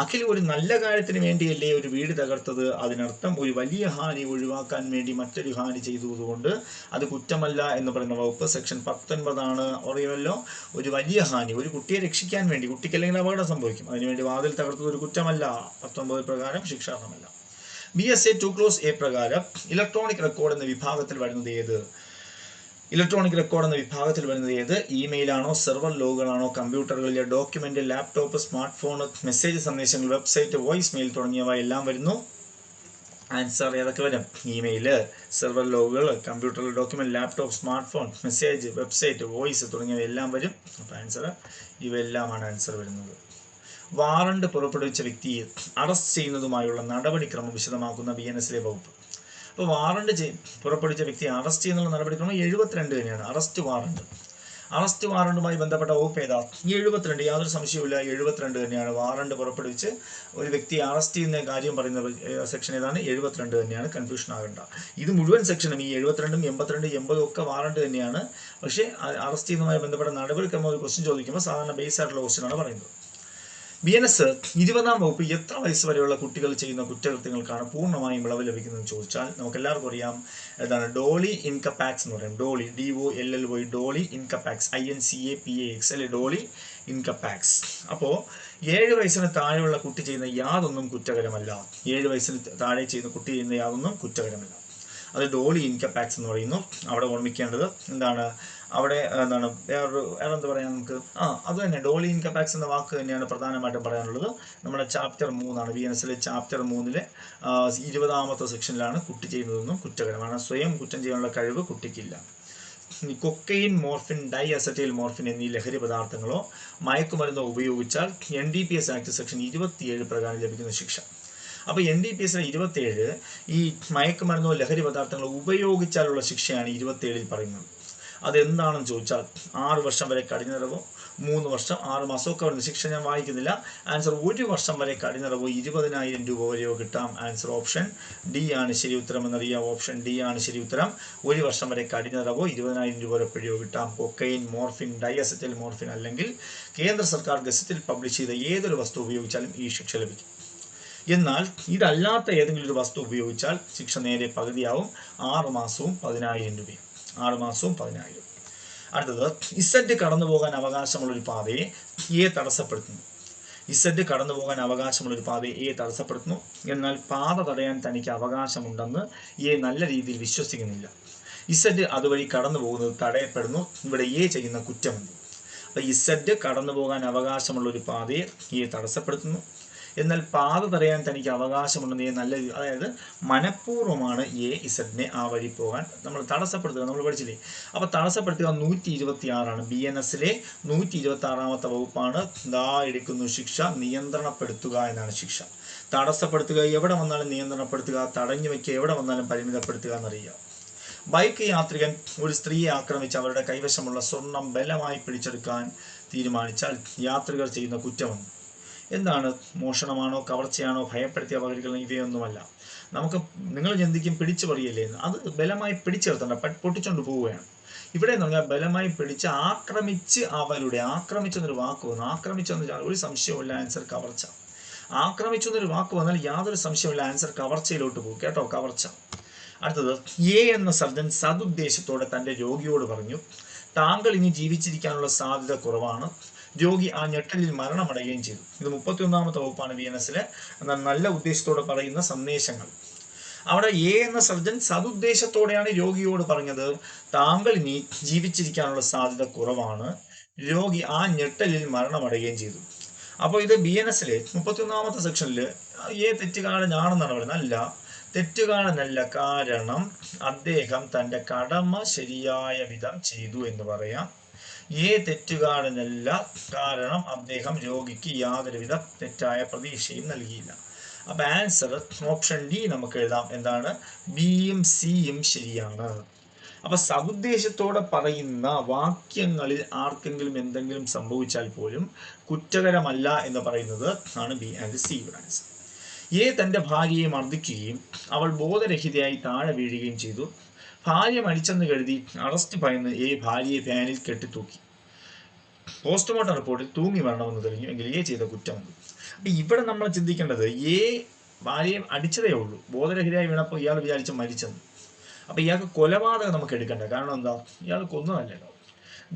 അഖിൽ ഒരു നല്ല കാര്യത്തിന് വേണ്ടിയല്ലേ ഒരു വീട് തകർത്തത്? അതിനർത്ഥം ഒരു വലിയ ഹാനി ഒഴിവാക്കാൻ വേണ്ടി മറ്റൊരു ഹാനി ചെയ്തതുകൊണ്ട് അത് കുറ്റമല്ല എന്ന് പറയുന്ന വകുപ്പ് സെക്ഷൻ 19 ആണ്. അറിയുമല്ലോ, ഒരു വലിയ ഹാനി, ഒരു കുട്ടിയെ രക്ഷിക്കാൻ വേണ്ടി, കുട്ടിക്ക് അല്ലെങ്കിൽ അപകടം സംഭവിക്കും, അതിനുവേണ്ടി വാതിൽ തകർത്തത് ഒരു കുറ്റമല്ല. 19 പ്രകാരം ശിക്ഷാർഹമല്ല. BSA 2 പ്രകാരം ഇലക്ട്രോണിക് റെക്കോർഡ് എന്ന വിഭാഗത്തിൽ വരുന്നത് ഏത്? ഇമെയിലാണോ, സെർവർ ലോഗുകളാണോ, കമ്പ്യൂട്ടറുകളിലെ document, laptop, smart phone, message സന്ദേശങ്ങൾ, വെബ്സൈറ്റ്, വോയിസ് മെയിൽ തുടങ്ങിയവ എല്ലാം വരുന്നു. ആൻസർ ഏതൊക്കെ വരും? ഇമെയിൽ, സെർവർ ലോഗുകൾ, കമ്പ്യൂട്ടറിലെ document, laptop, smart phone, message, website, voice തുടങ്ങിയവ എല്ലാം വരും. അപ്പോൾ ആൻസർ ഇവയെല്ലാമാണ് ആൻസർ വരുന്നത്. വാറണ്ട് പുറപ്പെടുവിച്ച വ്യക്തിയെ അറസ്റ്റ് ചെയ്യുന്നതുമായുള്ള നടപടിക്രമം വിശദമാക്കുന്ന BNS-ലെ വകുപ്പ്. അപ്പോൾ വാറണ്ട് പുറപ്പെടുവിച്ച വ്യക്തിയെ അറസ്റ്റ് ചെയ്യുന്നുള്ള നടപടിക്രമം 72 തന്നെയാണ്. Arrest warrant. അറസ്റ്റ് വാറണ്ടുമായി ബന്ധപ്പെട്ട വകുപ്പ് ഏതാ? 72. യാതൊരു സംശയവുമില്ല, 72 തന്നെയാണ്. വാറണ്ട് പുറപ്പെടുവിച്ച് ഒരു വ്യക്തിയെ അറസ്റ്റ് ചെയ്യുന്ന കാര്യം പറയുന്ന സെക്ഷൻ ഏതാണ്? 72 തന്നെയാണ്. കൺഫ്യൂഷൻ ആകണ്ട. ഇത് മുഴുവൻ സെക്ഷനും ഈ 72, 82, 80 ഒക്കെ വാറണ്ട് തന്നെയാണ്. പക്ഷേ അറസ്റ്റ് ചെയ്യുന്നതുമായി ബന്ധപ്പെട്ട നടപടിക്രമം ഒരു ക്വസ്റ്റ്യൻ ചോദിക്കുമ്പോൾ സാധാരണ ബേസ് ആയിട്ടുള്ള ക്വസ്റ്റ്യൻ ആണ് പറയുന്നത്. BNS 20-ാം വകുപ്പ് എത്ര വയസ്സ് വരെയുള്ള കുട്ടികൾ ചെയ്യുന്ന കുറ്റകൃത്യങ്ങൾക്കാണ് പൂർണ്ണമായും ഇളവ് ലഭിക്കുന്നതെന്ന് ചോദിച്ചാൽ നമുക്ക് എല്ലാവർക്കും അറിയാം എന്താണ് ഡോളി ഇൻകപാക്സ് എന്ന് പറയും. ഡോളി DOLLY ഡോളി ഇൻകപാക്സ് INCAPAX അല്ലെ ഡോളി ഇൻകപാക്സ്. അപ്പോൾ 7 വയസ്സിന് താഴെയുള്ള കുട്ടി ചെയ്യുന്ന യാതൊന്നും കുറ്റകരമല്ല. 7 വയസ്സിന് താഴെ ചെയ്യുന്ന കുട്ടി ചെയ്യുന്ന യാതൊന്നും കുറ്റകരമല്ല. അത് ഡോളി ഇൻകപാക്സ് എന്ന് പറയുന്നു. അവിടെ ഓർമ്മിക്കേണ്ടത് എന്താണ്? അവിടെ എന്താണ് വേറെന്ത് പറയാം നമുക്ക്? അത് തന്നെ ഡോളി ഇൻകപാക്സ് എന്ന വാക്ക് തന്നെയാണ് പ്രധാനമായിട്ടും പറയാനുള്ളത്. നമ്മുടെ ചാപ്റ്റർ 3 BNSലെ ചാപ്റ്റർ 3 20-ാമത്തെ സെക്ഷനിലാണ് കുട്ടി ചെയ്യുന്നതൊന്നും കുറ്റകരമാണ്. സ്വയം കുറ്റം ചെയ്യാനുള്ള കഴിവ് കുട്ടിക്കില്ല. Cocaine, morphine, diacetylmorphine എന്നീ ലഹരി പദാർത്ഥങ്ങളോ മയക്കുമരുന്നോ ഉപയോഗിച്ചാൽ NDPS ആക്ട് സെക്ഷൻ 27 പ്രകാരം ലഭിക്കുന്ന ശിക്ഷ. അപ്പോൾ NDPSലെ 27 ഈ മയക്കുമരുന്നോ ലഹരി പദാർത്ഥങ്ങളോ ഉപയോഗിച്ചാലുള്ള ശിക്ഷയാണ് 27-ൽ പറയുന്നത്. അതെന്താണെന്ന് ചോദിച്ചാൽ 6 വർഷം വരെ കഠിന തടവോ 3 വർഷം 6 മാസമോ ഒക്കെ വരുന്ന ശിക്ഷ ഞാൻ വായിക്കുന്നില്ല. ആൻസർ 1 വർഷം വരെ കഠിന തടവോ 20,000 രൂപ വരെയോ കിട്ടാം. ആൻസർ ഓപ്ഷൻ ഡി ആണ് ശരി ഉത്തരം എന്നറിയാം. ഓപ്ഷൻ ഡി ആണ് ശരി ഉത്തരം. 1 വർഷം വരെ കഠിന തടവോ 20,000 രൂപ വരെ പിഴയോ കിട്ടാം. കൊക്കൈൻ, മോർഫിൻ, ഡൈഅസറ്റൈൽ മോർഫിൻ അല്ലെങ്കിൽ കേന്ദ്ര സർക്കാർ ഗസറ്റിൽ പബ്ലിഷ് ചെയ്ത ഏതൊരു വസ്തു ഉപയോഗിച്ചാലും ഈ ശിക്ഷ ലഭിക്കും. എന്നാൽ ഇതല്ലാത്ത ഏതെങ്കിലും ഒരു വസ്തു ഉപയോഗിച്ചാൽ ശിക്ഷ നേരെ പകുതിയാവും. 6 മാസവും 10,000 രൂപയും. 6 മാസവും 10,000. അടുത്തത് ഇസഡ് കടന്നു പോകാൻ അവകാശമുള്ളൊരു പാതയെ തടസ്സപ്പെടുത്തുന്നു. ഇസഡ് കടന്നു പോകാൻ അവകാശമുള്ളൊരു പാതയെ തടസ്സപ്പെടുത്തുന്നു. എന്നാൽ പാത തടയാൻ തനിക്ക് അവകാശമുണ്ടെന്ന് നല്ല രീതിയിൽ വിശ്വസിക്കുന്നില്ല. ഇസഡ് അതുവഴി കടന്നു പോകുന്നത് തടയപ്പെടുന്നു. ഇവിടെ ചെയ്യുന്ന കുറ്റമുണ്ട്. അപ്പൊ ഇസഡ് കടന്നു പോകാൻ അവകാശമുള്ളൊരു പാതയെ തടസ്സപ്പെടുത്തുന്നു. എന്നാൽ പാത തടയാൻ തനിക്ക് അവകാശമുണ്ടെന്ന് അതായത് മനഃപൂർവ്വമാണ് ഇസഡിനെ ആ വഴി പോകാൻ നമ്മൾ തടസ്സപ്പെടുത്തുക. നമ്മൾ പഠിച്ചില്ലേ? അപ്പോൾ തടസ്സപ്പെടുത്തുക 126 BNSലെ 126-ാമത്തെ വകുപ്പാണ്. എടുക്കുന്നു ശിക്ഷ നിയന്ത്രണപ്പെടുത്തുക എന്നാണ് ശിക്ഷ. തടസ്സപ്പെടുത്തുക എവിടെ വന്നാലും നിയന്ത്രണപ്പെടുത്തുക, തടഞ്ഞു വയ്ക്കുക എവിടെ വന്നാലും പരിമിതപ്പെടുത്തുക എന്നറിയുക. ബൈക്ക് യാത്രികൻ ഒരു സ്ത്രീയെ ആക്രമിച്ച് അവരുടെ കൈവശമുള്ള സ്വർണം ബലമായി പിടിച്ചെടുക്കാൻ തീരുമാനിച്ചാൽ യാത്രികർ ചെയ്യുന്ന കുറ്റമെന്ന്. എന്താണ്? മോഷണമാണോ, കവർച്ചയാണോ, ഭയപ്പെടുത്തിയ അപകരിക്കണം? ഇവയൊന്നുമല്ല. നിങ്ങൾ ചിന്തിക്കും പിടിച്ചു പറയല്ലേ എന്ന്. അത് ബലമായി പിടിച്ചെടുത്തണ്ട, പൊട്ടിച്ചോണ്ട് പോവുകയാണ്. ഇവിടെ എന്ന് പറഞ്ഞാൽ ബലമായി പിടിച്ച് ആക്രമിച്ചെന്നൊരു വാക്ക് വന്നു. ആക്രമിച്ചെന്ന് ഒരു സംശയമില്ല, ആൻസർ കവർച്ച. ആക്രമിച്ചെന്നൊരു വാക്ക് വന്നാൽ യാതൊരു സംശയമില്ല, ആൻസർ കവർച്ചയിലോട്ട് പോകും കേട്ടോ, കവർച്ച. അടുത്തത് എന്ന സർജൻ സതുദ്ദേശത്തോടെ തൻ്റെ രോഗിയോട് പറഞ്ഞു, താങ്കൾ ഇനി ജീവിച്ചിരിക്കാനുള്ള സാധ്യത കുറവാണ്. രോഗി ആ ഞെട്ടലിൽ മരണമടയുകയും ചെയ്തു. ഇത് 31-ാമത്തെ വകുപ്പാണ് BNSലെ. നല്ല ഉദ്ദേശത്തോടെ പറയുന്ന സന്ദേശങ്ങൾ. അവിടെ എന്ന സർജൻ സതുദ്ദേശത്തോടെയാണ് രോഗിയോട് പറഞ്ഞത്, താങ്കൾ ഇനി ജീവിച്ചിരിക്കാനുള്ള സാധ്യത കുറവാണ്. രോഗി ആ ഞെട്ടലിൽ മരണമടയുകയും ചെയ്തു. അപ്പോൾ ഇത് BNSലെ 31-ാമത്തെ സെക്ഷനിൽ തെറ്റുകാരനാണെന്നാണ് പറയുന്നത്. അല്ല, തെറ്റുകാരനല്ല. കാരണം അദ്ദേഹം തൻ്റെ കടമ ശരിയായ വിധം ചെയ്തു എന്ന് പറയാം. തെറ്റുകാരനല്ല, കാരണം അദ്ദേഹം രോഗിക്ക് യാതൊരുവിധ തെറ്റായ പ്രതീക്ഷയും നൽകിയില്ല. അപ്പൊ ആൻസർ ഓപ്ഷൻ ഡി നമുക്ക് എഴുതാം. എന്താണ്? ബിയും സിയും ശരിയാണ്. അപ്പൊ സതുദ്ദേശത്തോടെ പറയുന്ന വാക്യങ്ങളിൽ ആർക്കെങ്കിലും എന്തെങ്കിലും സംഭവിച്ചാൽ പോലും കുറ്റകരമല്ല എന്ന് പറയുന്നത് ആണ് ബി ആൻഡ് സി ആൻസർ. തൻ്റെ ഭാര്യയെ മർദ്ദിക്കുകയും അവൾ ബോധരഹിതയായി താഴെ വീഴുകയും ചെയ്തു. ഭാര്യ മരിച്ചെന്ന് കരുതി അറസ്റ്റ് ഭയന്ന് ഭാര്യയെ ഫാനിൽ കെട്ടിത്തൂക്കി. പോസ്റ്റ്മോർട്ടം റിപ്പോർട്ടിൽ തൂങ്ങി മരണമെന്ന് തെളിഞ്ഞു. എങ്കിൽ ചെയ്ത കുറ്റമുണ്ട്. അപ്പൊ ഇവിടെ നമ്മൾ ചിന്തിക്കേണ്ടത് ഭാര്യയെ അടിച്ചതേ ഉള്ളൂ. ബോധരഹിതയായി വീണപ്പോൾ ഇയാൾ വിചാരിച്ച് മരിച്ചെന്ന്. അപ്പൊ ഇയാൾക്ക് കൊലപാതകം നമുക്ക് എടുക്കണ്ട. കാരണം എന്താ? ഇയാൾ കൊന്നതല്ലല്ലോ.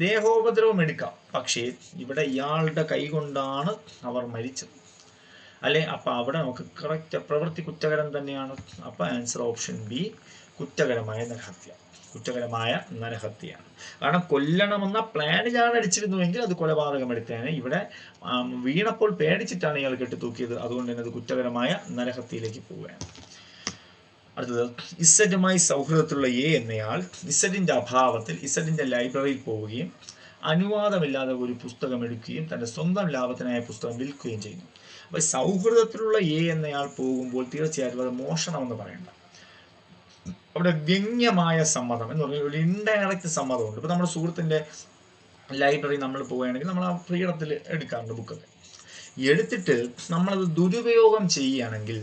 ദേഹോപദ്രവം എടുക്കാം, പക്ഷേ ഇവിടെ ഇയാളുടെ കൈ കൊണ്ടാണ് അവർ മരിച്ചത് അല്ലെ? അപ്പൊ അവിടെ നമുക്ക് കറക്റ്റ് പ്രവൃത്തി കുറ്റകരം തന്നെയാണ്. അപ്പൊ ആൻസർ ഓപ്ഷൻ ബി, കുറ്റകരമായ നരഹത്യയാണ്. കാരണം കൊല്ലണമെന്ന പ്ലാനിലാണ് അടിച്ചിരുന്നുവെങ്കിൽ അത് കൊലപാതകം എടുത്തേനെ. ഇവിടെ വീണപ്പോൾ പേടിച്ചിട്ടാണ് ഇയാൾ കെട്ടിത്തൂക്കിയത്. അതുകൊണ്ട് തന്നെ അത് കുറ്റകരമായ നരഹത്യയിലേക്ക് പോവുകയാണ്. അടുത്തത് ഇസഡുമായി സൗഹൃദത്തിലുള്ള എന്നയാൾ ഇസഡിന്റെ അഭാവത്തിൽ ഇസഡിന്റെ ലൈബ്രറിയിൽ പോവുകയും അനുവാദമില്ലാതെ ഒരു പുസ്തകം എടുക്കുകയും തന്റെ സ്വന്തം ലാഭത്തിനായ പുസ്തകം വിൽക്കുകയും ചെയ്യുന്നു. അപ്പൊ സൗഹൃദത്തിലുള്ള എന്നയാൾ പോകുമ്പോൾ തീർച്ചയായിട്ടും അത് മോഷണമെന്ന് പറയണ്ട. അവിടെ വ്യംഗ്യമായ സമ്മതം എന്ന് പറഞ്ഞാൽ ഒരു ഇൻഡയറക്റ്റ് സമ്മതമുണ്ട്. ഇപ്പൊ നമ്മുടെ സുഹൃത്തിന്റെ ലൈബ്രറി നമ്മൾ പോവുകയാണെങ്കിൽ നമ്മൾ ആ ഫ്രീഡത്തിൽ എടുക്കാറുണ്ട് ബുക്കൊക്കെ. എടുത്തിട്ട് നമ്മളത് ദുരുപയോഗം ചെയ്യുകയാണെങ്കിൽ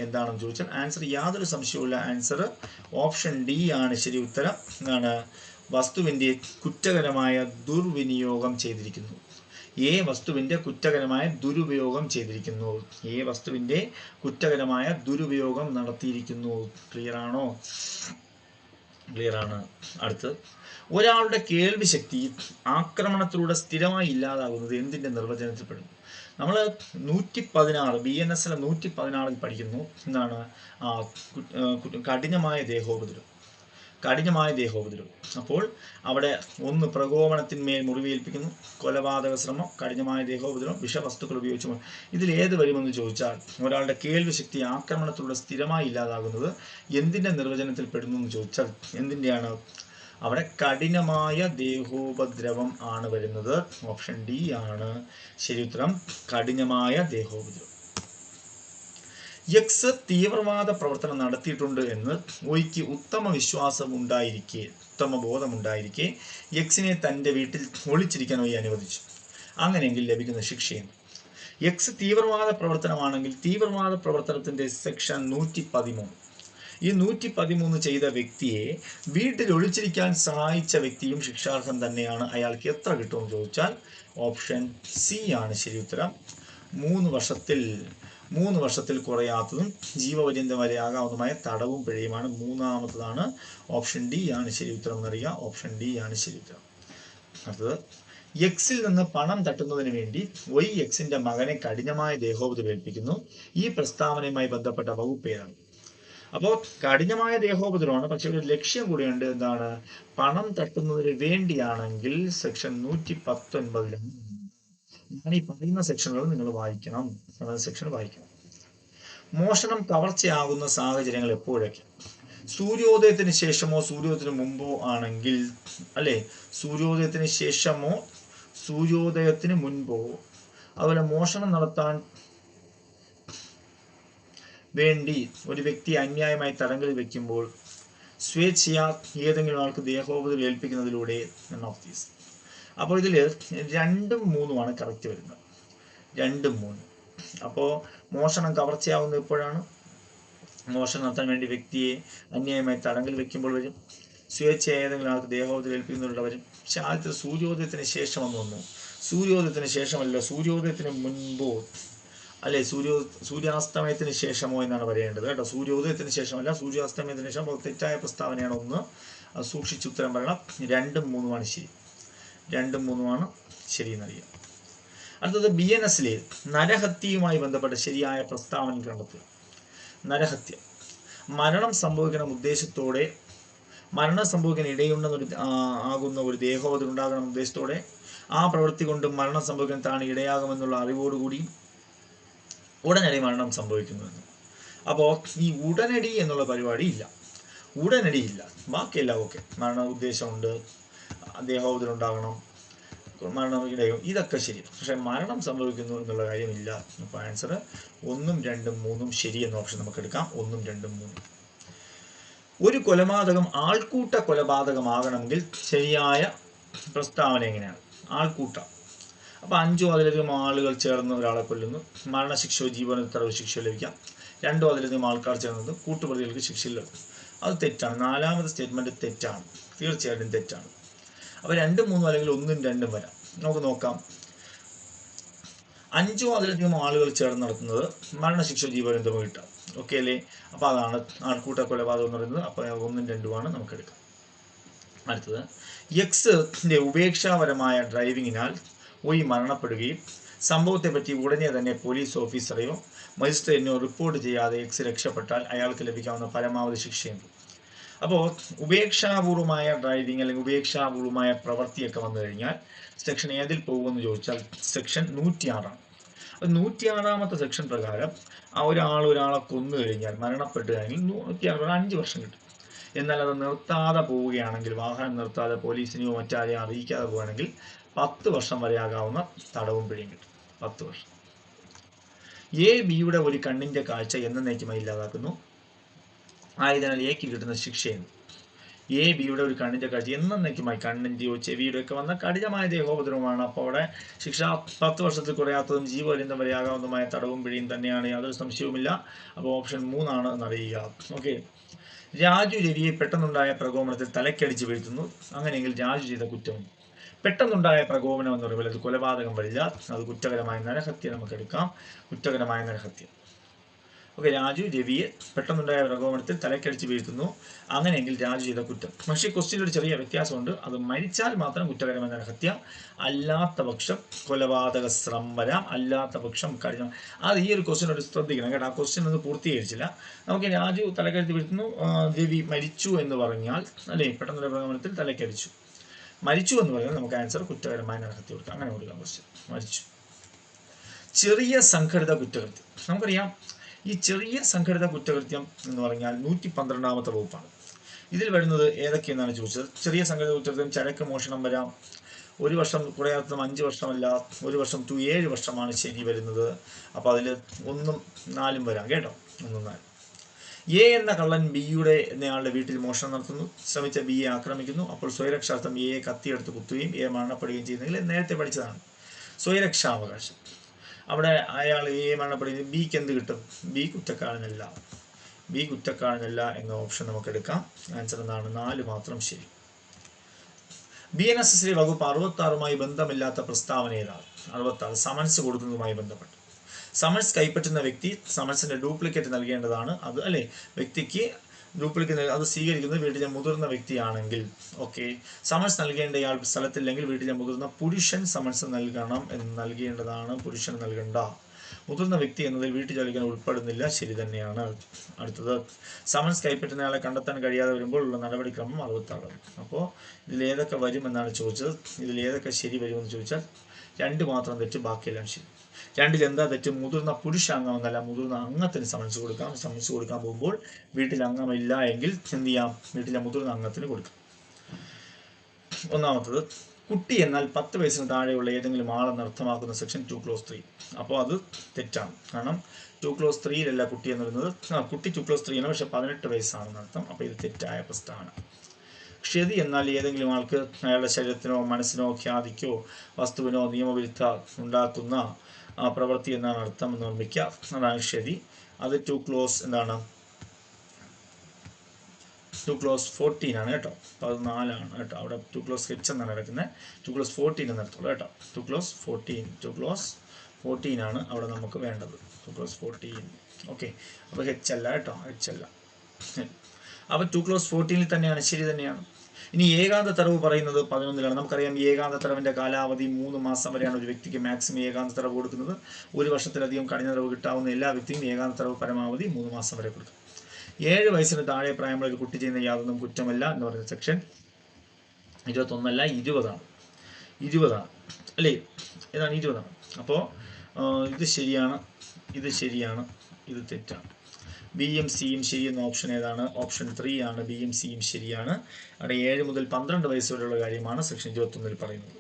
എന്താണെന്ന് ചോദിച്ചാൽ ആൻസർ യാതൊരു സംശയവുമില്ല. ആൻസർ ഓപ്ഷൻ ഡി ആണ് ശരി ഉത്തരം. എന്താണ്? വസ്തുവിൻ്റെ കുറ്റകരമായ ദുർവിനിയോഗം ചെയ്തിരിക്കുന്നു. വസ്തുവിൻ്റെ കുറ്റകരമായ ദുരുപയോഗം ചെയ്തിരിക്കുന്നു. വസ്തുവിൻ്റെ കുറ്റകരമായ ദുരുപയോഗം നടത്തിയിരിക്കുന്നു. ക്ലിയർ ആണോ? ക്ലിയർ ആണ്. അടുത്ത്, ഒരാളുടെ കേൾവി ശക്തി ആക്രമണത്തിലൂടെ സ്ഥിരമായി ഇല്ലാതാകുന്നത് എന്തിൻ്റെ നിർവചനത്തിൽപ്പെടുന്നു? നമ്മൾ 116 BNSL 116 പഠിക്കുന്നു. എന്താണ്? കഠിനമായ ദേഹോപദ്രവം. അപ്പോൾ അവിടെ ഒന്ന് പ്രകോപനത്തിന്മേൽ മുറിവേൽപ്പിക്കുന്നു, കൊലപാതക ശ്രമം, കഠിനമായ ദേഹോപദ്രവം, വിഷവസ്തുക്കൾ ഉപയോഗിച്ചു. ഇതിൽ ഏത് വരുമെന്ന് ചോദിച്ചാൽ ഒരാളുടെ കേൾവി ശക്തി ആക്രമണത്തിലൂടെ സ്ഥിരമായി ഇല്ലാതാകുന്നത് എന്തിൻ്റെ നിർവചനത്തിൽ പെടുന്നു എന്ന് ചോദിച്ചാൽ എന്തിൻ്റെയാണ്? അവിടെ കഠിനമായ ദേഹോപദ്രവം ആണ് വരുന്നത്. ഓപ്ഷൻ ഡി ആണ് ശരി ഉത്തരം. കഠിനമായ ദേഹോപദ്രവം. എക്സ് തീവ്രവാദ പ്രവർത്തനം നടത്തിയിട്ടുണ്ട് എന്ന് ഒയ്ക്ക് ഉത്തമ ബോധമുണ്ടായിരിക്കെ എക്സിനെ തൻ്റെ വീട്ടിൽ ഒളിച്ചിരിക്കാൻ ഒയ് അനുവദിച്ചു. അങ്ങനെയെങ്കിൽ ലഭിക്കുന്ന ശിക്ഷയും. എക്സ് തീവ്രവാദ പ്രവർത്തനമാണെങ്കിൽ തീവ്രവാദ പ്രവർത്തനത്തിന്റെ സെക്ഷൻ 113. ഈ 113 ചെയ്ത വ്യക്തിയെ വീട്ടിൽ ഒളിച്ചിരിക്കാൻ സഹായിച്ച വ്യക്തിയും ശിക്ഷാർഹം തന്നെയാണ്. അയാൾക്ക് എത്ര കിട്ടുമെന്ന് ചോദിച്ചാൽ ഓപ്ഷൻ സി ആണ് ശരി ഉത്തരം. 3 വർഷത്തിൽ കുറയാത്തതും ജീവപര്യന്തം വരെ ആകാവുന്നതുമായ തടവും പിഴയുമാണ്. മൂന്നാമത്തതാണ് ഓപ്ഷൻ ഡി ആണ് ശരി ഉത്തരം എന്നറിയുക. ഓപ്ഷൻ ഡി ആണ് ശരി ഉത്തരം. അടുത്തത്, എക്സിൽ നിന്ന് പണം തട്ടുന്നതിന് വേണ്ടി വൈ എക്സിന്റെ മകനെ കഠിനമായ ദേഹോപദ്രവം ഏൽപ്പിക്കുന്നു. ഈ പ്രസ്താവനയുമായി ബന്ധപ്പെട്ട വകുപ്പ് ഏതാണ്? അപ്പോൾ കഠിനമായ ദേഹോപദ്രവമാണ്, പക്ഷെ ഒരു ലക്ഷ്യം കൂടിയുണ്ട്. എന്താണ്? പണം തട്ടുന്നതിന് വേണ്ടിയാണെങ്കിൽ സെക്ഷൻ 119. ഞാൻ ഈ പറയുന്ന സെക്ഷനുകൾ നിങ്ങൾ വായിക്കണം. മോഷണം കവർച്ചയാകുന്ന സാഹചര്യങ്ങൾ എപ്പോഴൊക്കെ? സൂര്യോദയത്തിന് ശേഷമോ സൂര്യോദയത്തിന് മുമ്പോ ആണെങ്കിൽ, അല്ലെ, സൂര്യോദയത്തിന് മുൻപോ, അതുപോലെ മോഷണം നടത്താൻ വേണ്ടി ഒരു വ്യക്തി അന്യായമായി തടങ്കലിൽ വെക്കുമ്പോൾ, സ്വേച്ഛയാ ഏതെങ്കിലും ആൾക്ക് ദേഹോപദ്രവം ഏൽപ്പിക്കുന്നതിലൂടെ. അപ്പോൾ ഇതിൽ 2ഉം 3ഉമാണ് കറക്റ്റ് വരുന്നത്. 2ഉം 3. അപ്പോൾ മോഷണം കവർച്ചയാവുന്നത് എപ്പോഴാണ്? മോഷണം നടത്താൻ വേണ്ടി വ്യക്തിയെ അന്യായമായി തടങ്കൽ വെക്കുമ്പോൾ വരും. സ്വേച്ഛയായ ഏതെങ്കിലും ആൾക്ക് ദേഹോപദ്രവം ഏൽപ്പിക്കുന്നതിലൂടെ വരും. പക്ഷെ ആദ്യത്തെ സൂര്യോദയത്തിന് ശേഷം വന്നു. സൂര്യോദയത്തിന് ശേഷമല്ല, സൂര്യോദയത്തിന് മുൻപോ, അല്ലെ, സൂര്യാസ്തമയത്തിന് ശേഷമോ എന്നാണ് പറയേണ്ടത് കേട്ടോ. സൂര്യോദയത്തിന് ശേഷമല്ല, സൂര്യാസ്തമയത്തിന് ശേഷം. തെറ്റായ പ്രസ്താവനയാണ് 1. അത് സൂക്ഷിച്ച് ഉത്തരം പറയണം. 2ഉം 3ഉമാണ് ശരി. 2ഉം 3ഉമാണ് ശരി എന്നറിയാം. അടുത്തത്, BNSലെ നരഹത്യയുമായി ബന്ധപ്പെട്ട ശരിയായ പ്രസ്താവന കണ്ടെത്തുക. നരഹത്യ മരണം സംഭവിക്കാൻ ഇടയുണ്ടെന്നൊരു ഒരു ദേഹോപദ്രവം ഉണ്ടാകണം ഉദ്ദേശത്തോടെ, ആ പ്രവൃത്തി കൊണ്ട് മരണം സംഭവിക്കാൻ താൻ ഇടയാകുമെന്നുള്ള അറിവോടുകൂടി ഉടനടി മരണം സംഭവിക്കുന്നുവെന്ന്. അപ്പോൾ ഈ ഉടനടി എന്നുള്ള പരിപാടി ഇല്ല. ബാക്കിയെല്ലാം ഓക്കെ. മരണ ഉദ്ദേശമുണ്ട്, ദേഹോപദ്രവം ഉണ്ടാകണം, മരണം ഇടയും, ഇതൊക്കെ ശരി. പക്ഷെ മരണം സംഭവിക്കുന്നു എന്നുള്ള കാര്യമില്ല. അപ്പോൾ ആൻസർ 1ഉം 2ഉം 3ഉം ശരി എന്ന ഓപ്ഷൻ നമുക്ക് എടുക്കാം. 1ഉം 2ഉം 3ഉം. ഒരു കൊലപാതകം ആൾക്കൂട്ട കൊലപാതകമാകണമെങ്കിൽ ശരിയായ പ്രസ്താവന എങ്ങനെയാണ്? ആൾക്കൂട്ടം. അപ്പോൾ 5 അതിലധികം ആളുകൾ ചേർന്ന് ഒരാളെ കൊല്ലുന്നു, മരണശിക്ഷയോ ജീവന തടവ് ശിക്ഷയോ ലഭിക്കാം. 2 അതിലധികം ആൾക്കാർ ചേർന്നത് കൂട്ടുപ്രതികൾക്ക് ശിക്ഷയില്ല. അത് തെറ്റാണ്. 4ാമത്തെ സ്റ്റേറ്റ്മെന്റ് തെറ്റാണ്, തീർച്ചയായിട്ടും തെറ്റാണ്. അപ്പോൾ 2ഉം 3ഉം അല്ലെങ്കിൽ 1ഉം 2ഉം വരാം. നമുക്ക് നോക്കാം. 5 അതിലധികം ആളുകൾ ചേർന്ന് നടത്തുന്നത് മരണശിക്ഷ ജീവപര്യന്തമോ കിട്ടാം. ഓക്കെ അല്ലേ? അപ്പോൾ അതാണ് ആൾക്കൂട്ട കൊലപാതകം എന്ന് പറയുന്നത്. അപ്പോൾ 1ഉം 2ഉമാണ് നമുക്ക് എടുക്കാം. അടുത്തത്, എക്സിന്റെ ഉപേക്ഷാപരമായ ഡ്രൈവിങ്ങിനാൽ ഒയ് മരണപ്പെടുകയും സംഭവത്തെപ്പറ്റി ഉടനെ തന്നെ പോലീസ് ഓഫീസറെയോ മജിസ്ട്രേറ്റിനെയോ റിപ്പോർട്ട് ചെയ്യാതെ എക്സ് രക്ഷപ്പെട്ടാൽ അയാൾക്ക് ലഭിക്കാവുന്ന പരമാവധി ശിക്ഷയുണ്ട്. അപ്പോൾ ഉപേക്ഷാപൂർവമായ ഡ്രൈവിംഗ് അല്ലെങ്കിൽ ഉപേക്ഷാപൂർവമായ പ്രവൃത്തിയൊക്കെ വന്നു കഴിഞ്ഞാൽ സെക്ഷൻ ഏതിൽ പോകുമെന്ന് ചോദിച്ചാൽ സെക്ഷൻ 106. 106ാമത്തെ സെക്ഷൻ പ്രകാരം ഒരാളെ കൊന്നു കഴിഞ്ഞാൽ, മരണപ്പെട്ടു കഴിഞ്ഞാൽ 106 5 വർഷം കിട്ടും. എന്നാൽ അത് നിർത്താതെ പോവുകയാണെങ്കിൽ, വാഹനം നിർത്താതെ പോലീസിനെയോ മറ്റാരെയോ അറിയിക്കാതെ പോവുകയാണെങ്കിൽ 10 വർഷം വരെ ആകാവുന്ന തടവും പിഴയും കിട്ടും. 10 വർഷം. ബിയുടെ ഒരു കണ്ണിന്റെ കാഴ്ച എന്നേക്കുമായി ഇല്ലാതാക്കുന്നു. ആയതിനാൽ എക്ക് കിട്ടുന്ന ശിക്ഷയെന്ന്. ബിയുടെ ഒരു കണ്ണിന്റെ കാഴ്ച എന്നേക്കുമായി കണ്ണിന്റെയോ ചെവിയുടെ ഒക്കെ വന്ന കഠിനമായ ദേഹോപദ്രവമാണ്. അപ്പോൾ അവിടെ ശിക്ഷ 10 വർഷത്തിൽ കുറയാത്തതും ജീവപര്യന്തം വരെയാകാവുന്നതുമായ തടവും പിഴയും തന്നെയാണ്, യാതൊരു സംശയവുമില്ല. അപ്പോൾ ഓപ്ഷൻ 3 ആണ് എന്നറിയുക. ഓക്കെ. രാജു രവിയെ പെട്ടെന്നുണ്ടായ പ്രകോപനത്തിൽ തലക്കടിച്ച് വീഴ്ത്തുന്നു. അങ്ങനെയെങ്കിൽ രാജു ചെയ്ത കുറ്റം. പെട്ടെന്നുണ്ടായ പ്രകോപനം എന്ന് പറയുമ്പോൾ അത് കൊലപാതകം വരില്ല, അത് കുറ്റകരമായ നരഹത്യ നമുക്ക് എടുക്കാം. കുറ്റകരമായ നരഹത്യ. ഓക്കെ. രാജു രവിയെ പെട്ടെന്നുണ്ടായ പ്രകോപനത്തിൽ തലക്കടിച്ച് വീഴ്ത്തുന്നു. അങ്ങനെയെങ്കിൽ രാജു ചെയ്ത കുറ്റം. പക്ഷേ ക്വസ്റ്റ്യനിൽ ഒരു ചെറിയ വ്യത്യാസമുണ്ട്. അത് മരിച്ചാൽ മാത്രം കുറ്റകരമായ നരഹത്യ, അല്ലാത്ത പക്ഷം കൊലപാതക ശ്രമം വരാം, അല്ലാത്ത പക്ഷം കഠിനം. അത് ഈ ഒരു ക്വസ്റ്റ്യൻ ഒരു ശ്രദ്ധിക്കണം കേട്ടോ. ആ ക്വസ്റ്റ്യൻ ഒന്ന് പൂർത്തീകരിച്ചില്ല. നമുക്ക് രാജു തലക്കടിച്ച് വീഴ്ത്തുന്നു, രവി മരിച്ചു എന്ന് പറഞ്ഞാൽ അല്ലേ, പെട്ടെന്നുള്ള പ്രകോപനത്തിൽ തലക്കടിച്ചു. മരിച്ചു എന്ന് പറഞ്ഞാൽ നമുക്ക് ആൻസർ കുറ്റകരമായ നരഹത്യ കൊടുക്കാം. അങ്ങനെ കൊടുക്കാം ക്വസ്റ്റ്യൻ. മരിച്ചു. ചെറിയ സംഘടിത കുറ്റകൃത്യം. നമുക്കറിയാം ഈ ചെറിയ സംഘടിത കുറ്റകൃത്യം എന്ന് പറഞ്ഞാൽ 112ാമത്തെ വകുപ്പാണ്. ഇതിൽ വരുന്നത് ഏതൊക്കെയെന്നാണ് ചോദിച്ചത്. ചെറിയ സംഘടിത കുറ്റകൃത്യം ചരക്ക് മോഷണം വരാം. 1 വർഷം കുറയാത്തതും 5 വർഷമല്ല, 1 വർഷം to 7 വർഷമാണ് ശരി വരുന്നത്. അപ്പോൾ അതിൽ 1ഉം 4ഉം വരാം കേട്ടോ. 1ഉം 4. എന്ന കള്ളൻ ബിയുടെ എന്നയാളുടെ വീട്ടിൽ മോഷണം നടത്തുന്നു. ശ്രമിച്ച ബിയെ ആക്രമിക്കുന്നു. അപ്പോൾ സ്വയരക്ഷാർത്ഥം എയെ കത്തിയെടുത്ത് കുത്തുകയും മരണപ്പെടുകയും ചെയ്യുന്നെങ്കിൽ നേരത്തെ പഠിച്ചതാണ്. സ്വയരക്ഷാവകാശം. അവിടെ അയാൾ മരണപ്പെടുകയും ബിക്ക് എന്ത് കിട്ടും? ബി കുറ്റക്കാരനല്ല. ബി കുറ്റക്കാരനല്ല എന്ന ഓപ്ഷൻ നമുക്ക് എടുക്കാം. ആൻസർ എന്താണ്? 4 മാത്രം ശരി. BNSS വകുപ്പ് 66മായി ബന്ധമില്ലാത്ത പ്രസ്താവന ഏതാണ്? 66 സമൻസ് കൊടുക്കുന്നതുമായി ബന്ധപ്പെട്ട്. സമൻസ് കൈപ്പറ്റുന്ന വ്യക്തി സമൻസിന്റെ ഡ്യൂപ്ലിക്കേറ്റ് നൽകേണ്ടതാണ്. അത് അല്ലെ, വ്യക്തിക്ക് ഡ്യൂപ്ലിക്കേറ്റ് അത് സ്വീകരിക്കുന്നത് വീട്ടിലെ മുതിർന്ന വ്യക്തിയാണെങ്കിൽ. ഓക്കെ. സമൻസ് നൽകേണ്ടയാൾ സ്ഥലത്തില്ലെങ്കിൽ വീട്ടിലെ മുതിർന്ന പുരുഷൻ സമൻസ് നൽകേണ്ടതാണ്. പുരുഷൻ നൽകണ്ട. മുതിർന്ന വ്യക്തി എന്നതിൽ വീട്ടുജോലിക്കാൻ ഉൾപ്പെടുന്നില്ല. ശരി തന്നെയാണ്. അടുത്തത് സമൻസ് കൈപ്പറ്റുന്നയാളെ കണ്ടെത്താൻ കഴിയാതെ വരുമ്പോൾ ഉള്ള നടപടിക്രമം 66. അപ്പോൾ ഇതിലേതൊക്കെ വരുമെന്നാണ് ചോദിച്ചത്. ഇതിലേതൊക്കെ ശരി വരുമെന്ന് ചോദിച്ചാൽ 2 മാത്രം തെറ്റ്, ബാക്കിയെല്ലാം ശരി. 2 എന്താ തെറ്റ്? മുതിർന്ന പുരുഷാംഗം എന്നല്ല, മുതിർന്ന അംഗത്തിന് സമൻസ് കൊടുക്കാം. സമൻസ് കൊടുക്കാൻ പോകുമ്പോൾ വീട്ടിൽ അംഗമില്ല എങ്കിൽ എന്ത് ചെയ്യാം? വീട്ടിലെ മുതിർന്ന അംഗത്തിന് കൊടുക്കാം. ഒന്നാമത്തത് കുട്ടി എന്നാൽ 10 വയസ്സിന് താഴെയുള്ള ഏതെങ്കിലും ആളെന്ന് അർത്ഥമാക്കുന്ന സെക്ഷൻ 2 ക്ലോസ് 3. അപ്പോൾ അത് തെറ്റാണ്. കാരണം 2 ക്ലോസ് 3 കുട്ടി എന്ന് പറയുന്നത് കുട്ടി 2 ക്ലോസ് 3 ആണ്, പക്ഷെ 18 വയസ്സാണെന്ന് അർത്ഥം. അപ്പോൾ ഇത് തെറ്റായ പ്രസ്താവന. ക്ഷതി എന്നാൽ ഏതെങ്കിലും ആൾക്ക് അയാളുടെ ശരീരത്തിനോ മനസ്സിനോ ഖ്യാതിക്കോ വസ്തുവിനോ നിയമവിരുദ്ധ ഉണ്ടാക്കുന്ന പ്രവൃത്തി എന്നാണ് അർത്ഥം എന്ന് ഓർമ്മിക്കുക. അതാണ് ക്ഷതി. അത് 2 ക്ലോസ് എന്താണ്? 2 ക്ലോസ് 14 ആണ് കേട്ടോ. അപ്പോൾ അത് 4 ആണ് കേട്ടോ. അവിടെ 2 ക്ലോസ് H എന്നാണ് കിടക്കുന്നത്. 2 ക്ലോസ് 14 എന്ന് അർത്ഥമുള്ളൂ കേട്ടോ. 2 ക്ലോസ് 14 ആണ് അവിടെ നമുക്ക് വേണ്ടത്. 2 ക്ലോസ് 14. ഓക്കെ. അപ്പോൾ H അല്ല കേട്ടോ, H അല്ല. അപ്പോൾ 2 ക്ലോസ് 14 തന്നെയാണ്, ശരി തന്നെയാണ്. ഇനി ഏകാന്ത തടവ് പറയുന്നത് 11 നമുക്കറിയാം ഏകാന്ത തടവിന്റെ കാലാവധി 3 മാസം വരെയാണ് ഒരു വ്യക്തിക്ക് മാക്സിമം ഏകാന്ത തടവ് കൊടുക്കുന്നത്. 1 വർഷത്തിലധികം കഠിന തടവ് കിട്ടാവുന്ന എല്ലാ വ്യക്തിയും ഏകാന്ത തടവ് പരമാവധി 3 മാസം വരെ കൊടുക്കും. 7 വയസ്സിന് താഴെ പ്രായമുള്ള ഒരു കുട്ടി ചെയ്യുന്ന യാതൊന്നും കുറ്റമല്ല എന്ന് പറയുന്ന സെക്ഷൻ 21 അല്ല 20 ആണ്. 20 ആണ് അല്ലേ? ഏതാണ്? 20 ആണ്. അപ്പോൾ ഇത് ശരിയാണ്, ഇത് ശരിയാണ്, ഇത് തെറ്റാണ്. ബിയും സിയും ശരിയെന്ന ഓപ്ഷൻ ഏതാണ്? ഓപ്ഷൻ 3 ആണ്. ബിയും സിയും ശരിയാണ്. അവിടെ 7 മുതൽ 12 വയസ്സ് വരെയുള്ള കാര്യമാണ് സെക്ഷൻ 21 പറയുന്നത്.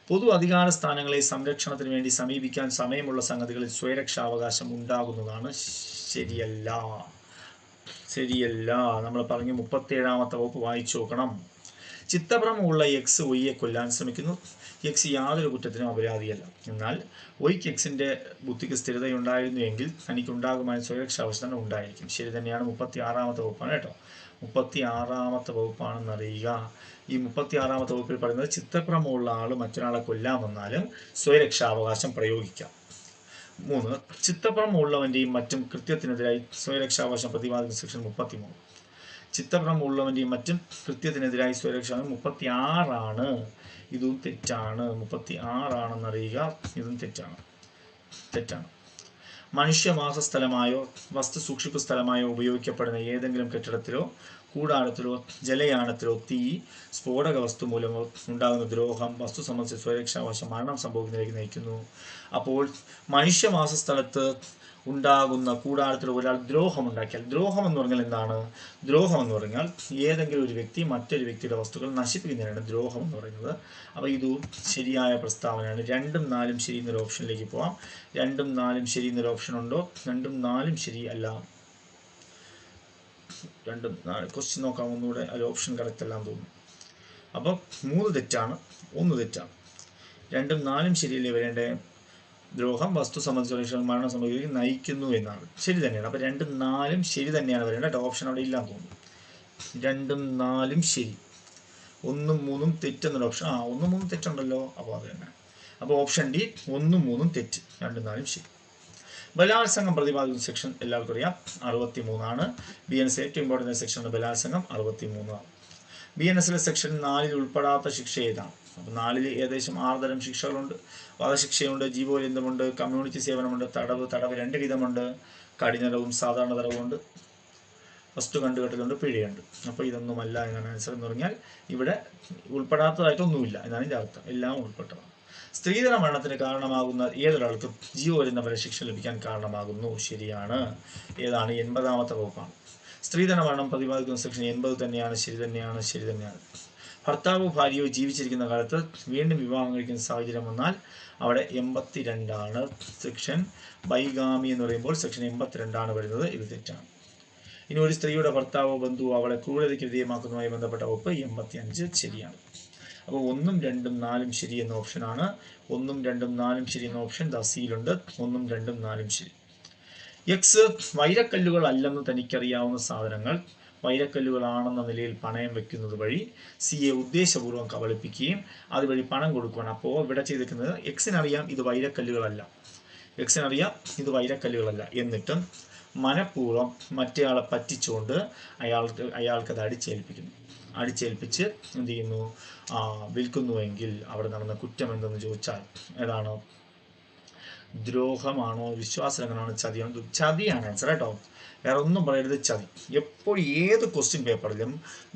പൊതു അധികാര സ്ഥാനങ്ങളെ സംരക്ഷണത്തിന് വേണ്ടി സമീപിക്കാൻ സമയമുള്ള സംഗതികളിൽ സ്വയരക്ഷാവകാശം ഉണ്ടാകുന്നതാണ്. ശരിയല്ല. ശരിയല്ല. നമ്മൾ പറഞ്ഞു 37ാമത്തെ വകുപ്പ് വായിച്ചു നോക്കണം. ചിത്തഭ്രമമുള്ള എക്സ് ഒയ്യെ കൊല്ലാൻ ശ്രമിക്കുന്നു. എക്സ് യാതൊരു കുറ്റത്തിനും അപരാധിയല്ല. എന്നാൽ ഒയ്ക്ക് എക്സിന്റെ ബുദ്ധിക്ക് സ്ഥിരതയുണ്ടായിരുന്നു എങ്കിൽ തനിക്കുണ്ടാകുമായ സ്വയരക്ഷാവകാശം ഉണ്ടായിരിക്കും. ശരി തന്നെയാണ്. 36ാമത്തെ വകുപ്പാണ് കേട്ടോ. 36ാമത്തെ വകുപ്പാണെന്ന് അറിയുക. ഈ 36ാമത്തെ വകുപ്പിൽ പറയുന്നത് ചിത്തഭ്രമമുള്ള ആൾ മറ്റൊരാളെ കൊല്ലാൻ വന്നാലും സ്വയരക്ഷാവകാശം പ്രയോഗിക്കാം. 3 ചിത്തഭ്രമമുള്ളവന്റെയും മറ്റും കൃത്യത്തിനെതിരായി സ്വയരക്ഷാവകാശം പ്രതിപാദിക്കുന്ന സെക്ഷൻ 33. ചിത്തഭ്രമമുള്ളവന്റെയും മറ്റും കൃത്യത്തിനെതിരായി സ്വയരക്ഷാവകാശം 36 ആണ്. ഇതും തെറ്റാണ്. 36 ആണെന്നറിയുക. ഇതും തെറ്റാണ്. തെറ്റാണ്. മനുഷ്യവാസ സ്ഥലമായോ വസ്തു സൂക്ഷിപ്പ് സ്ഥലമായോ ഉപയോഗിക്കപ്പെടുന്ന ഏതെങ്കിലും കെട്ടിടത്തിലോ കൂടാരത്തിലോ ജലയാനത്തിലോ തീ, സ്ഫോടക വസ്തു മൂലമോ ഉണ്ടാകുന്ന ദ്രോഹം വസ്തു സംബന്ധിച്ച് സ്വയരക്ഷാവകാശം മരണം സംഭവിക്കുന്നതിലേക്ക് നയിക്കുന്നു. അപ്പോൾ മനുഷ്യവാസ സ്ഥലത്ത് ഉണ്ടാകുന്ന കൂടാരത്തിൽ ഒരാൾ ദ്രോഹം ഉണ്ടാക്കിയാൽ, ദ്രോഹം എന്ന് പറഞ്ഞാൽ എന്താണ്? ദ്രോഹം എന്ന് പറഞ്ഞാൽ ഏതെങ്കിലും ഒരു വ്യക്തി മറ്റൊരു വ്യക്തിയുടെ വസ്തുക്കൾ നശിപ്പിക്കുന്നതിനാണ് ദ്രോഹം എന്ന് പറയുന്നത്. അപ്പോൾ ഇതും ശരിയായ പ്രസ്താവനയാണ്. 2ഉം 4ഉം ശരി എന്നൊരു ഓപ്ഷനിലേക്ക് പോവാം. 2ഉം 4ഉം ശരി എന്നൊരു ഓപ്ഷൻ ഉണ്ടോ? 2ഉം 4ഉം ശരി അല്ല. രണ്ടും ക്വസ്റ്റ്യൻ നോക്കാം ഒന്നുകൂടെ, അതിൽ ഓപ്ഷൻ കറക്റ്റ് എല്ലാം തോന്നുന്നു. അപ്പം 3 തെറ്റാണ്, 1 തെറ്റാണ്. 2ഉം 4ഉം ശരിയല്ലേ വരേണ്ടേ? ദ്രോഹം വസ്തു സംബന്ധിച്ച മരണം സംഭവിക്കുകയും നയിക്കുന്നു എന്നാണ്. ശരി തന്നെയാണ്. അപ്പം 2ഉം 4ഉം ശരി തന്നെയാണ് വരേണ്ടത്. ഓപ്ഷൻ അവിടെ ഇല്ലാന്ന് തോന്നുന്നു. 2ഉം 4ഉം ശരി, 1ഉം 3ഉം തെറ്റെന്നൊരു ഓപ്ഷൻ. 1ഉം 3ഉം തെറ്റുണ്ടല്ലോ. അപ്പോൾ അത് തന്നെ. അപ്പോൾ ഓപ്ഷൻ ഡി 1ഉം 3ഉം തെറ്റ്, 2ഉം 4ഉം ശരി. ബലാത്സംഗം പ്രതിപാദിക്കുന്ന സെക്ഷൻ എല്ലാവർക്കും അറിയാം, 63 BNS ഏറ്റവും ഇമ്പോർട്ടൻ്റ് സെക്ഷനാണ് ബലാത്സംഗം, 63. BNSലെ സെക്ഷൻ 4 ഉൾപ്പെടാത്ത ശിക്ഷ ഏതാണ്? അപ്പം 4 ഏകദേശം 6 തരം ശിക്ഷകളുണ്ട്. വധശിക്ഷയുണ്ട്, ജീവപര്യന്തമുണ്ട്, കമ്മ്യൂണിറ്റി സേവനമുണ്ട്, തടവ് 2 വിധമുണ്ട്, കഠിനതരവും സാധാരണ തരവുമുണ്ട്, വസ്തു കണ്ടുകെട്ടലുണ്ട്, പിഴയുണ്ട്. അപ്പോൾ ഇതൊന്നുമല്ല എന്നാണ് ആൻസർ. എന്ന് പറഞ്ഞാൽ ഇവിടെ ഉൾപ്പെടാത്തതായിട്ടൊന്നുമില്ല എന്നാണ് ഇതിൻ്റെ അർത്ഥം. എല്ലാം ഉൾപ്പെട്ടതാണ്. സ്ത്രീധന മരണത്തിന് കാരണമാകുന്ന ഏതൊരാൾക്കും ജീവപര്യന്തം വരെ ശിക്ഷ ലഭിക്കാൻ കാരണമാകുന്നു. ശരിയാണ്. ഏതാണ്? 80ാമത്തെ വകുപ്പാണ്. സ്ത്രീധന മരണം പ്രതിപാദിക്കുന്ന സെക്ഷൻ 80 തന്നെയാണ്. ശരി തന്നെയാണ്, ശരി തന്നെയാണ്. ഭർത്താവോ ഭാര്യയോ ജീവിച്ചിരിക്കുന്ന കാലത്ത് വീണ്ടും വിവാഹം കഴിക്കുന്ന സാഹചര്യം വന്നാൽ അവിടെ 82 സെക്ഷൻ. ബൈഗാമി എന്ന് പറയുമ്പോൾ സെക്ഷൻ 82 വരുന്നത്. ഇത് തെറ്റാണ്. ഇനി ഒരു സ്ത്രീയുടെ ഭർത്താവോ ബന്ധുവോ അവളെ ക്രൂരതയ്ക്ക് വിധേയമാക്കുന്നതുമായി ബന്ധപ്പെട്ട വകുപ്പ് 85 ശരിയാണ്. അപ്പോൾ 1ഉം 2ഉം 4ഉം ശരി എന്ന ഓപ്ഷനാണ്. 1ഉം 2ഉം 4ഉം ശരി എന്ന ഓപ്ഷൻ സിയിലുണ്ട്. 1ഉം 2ഉം 4ഉം ശരി. എക്സ് വൈരക്കല്ലുകൾ അല്ലെന്ന് തനിക്കറിയാവുന്ന സാധനങ്ങൾ വൈരക്കല്ലുകളാണെന്ന നിലയിൽ പണയം വെക്കുന്നത് വഴി സിയെ ഉദ്ദേശപൂർവ്വം കബളിപ്പിക്കുകയും അതുവഴി പണം കൊടുക്കുകയാണ്. അപ്പോൾ ഇവിടെ ചെയ്തിരിക്കുന്നത് എക്സിനറിയാം ഇത് വൈരക്കല്ലുകളല്ല, ഇത് വൈരക്കല്ലുകളല്ല, എന്നിട്ടും മനഃപൂർവ്വം മറ്റേയാളെ പറ്റിച്ചുകൊണ്ട് അയാൾക്കത് അടിച്ചേൽപ്പിച്ച് എന്ത് ചെയ്യുന്നു? വിൽക്കുന്നുവെങ്കിൽ അവിടെ നടന്ന കുറ്റം എന്തെന്ന് ചോദിച്ചാൽ ഏതാണ്? ദ്രോഹമാണോ, വിശ്വാസലംഘനമാണോ, ചതിയാണോ? ചതിയാണ് ആൻസർ കേട്ടോ. വേറെ ഒന്നും പറയരുത്, ചതി. എപ്പോൾ ഏത് ക്വസ്റ്റ്യൻ പേപ്പറിലും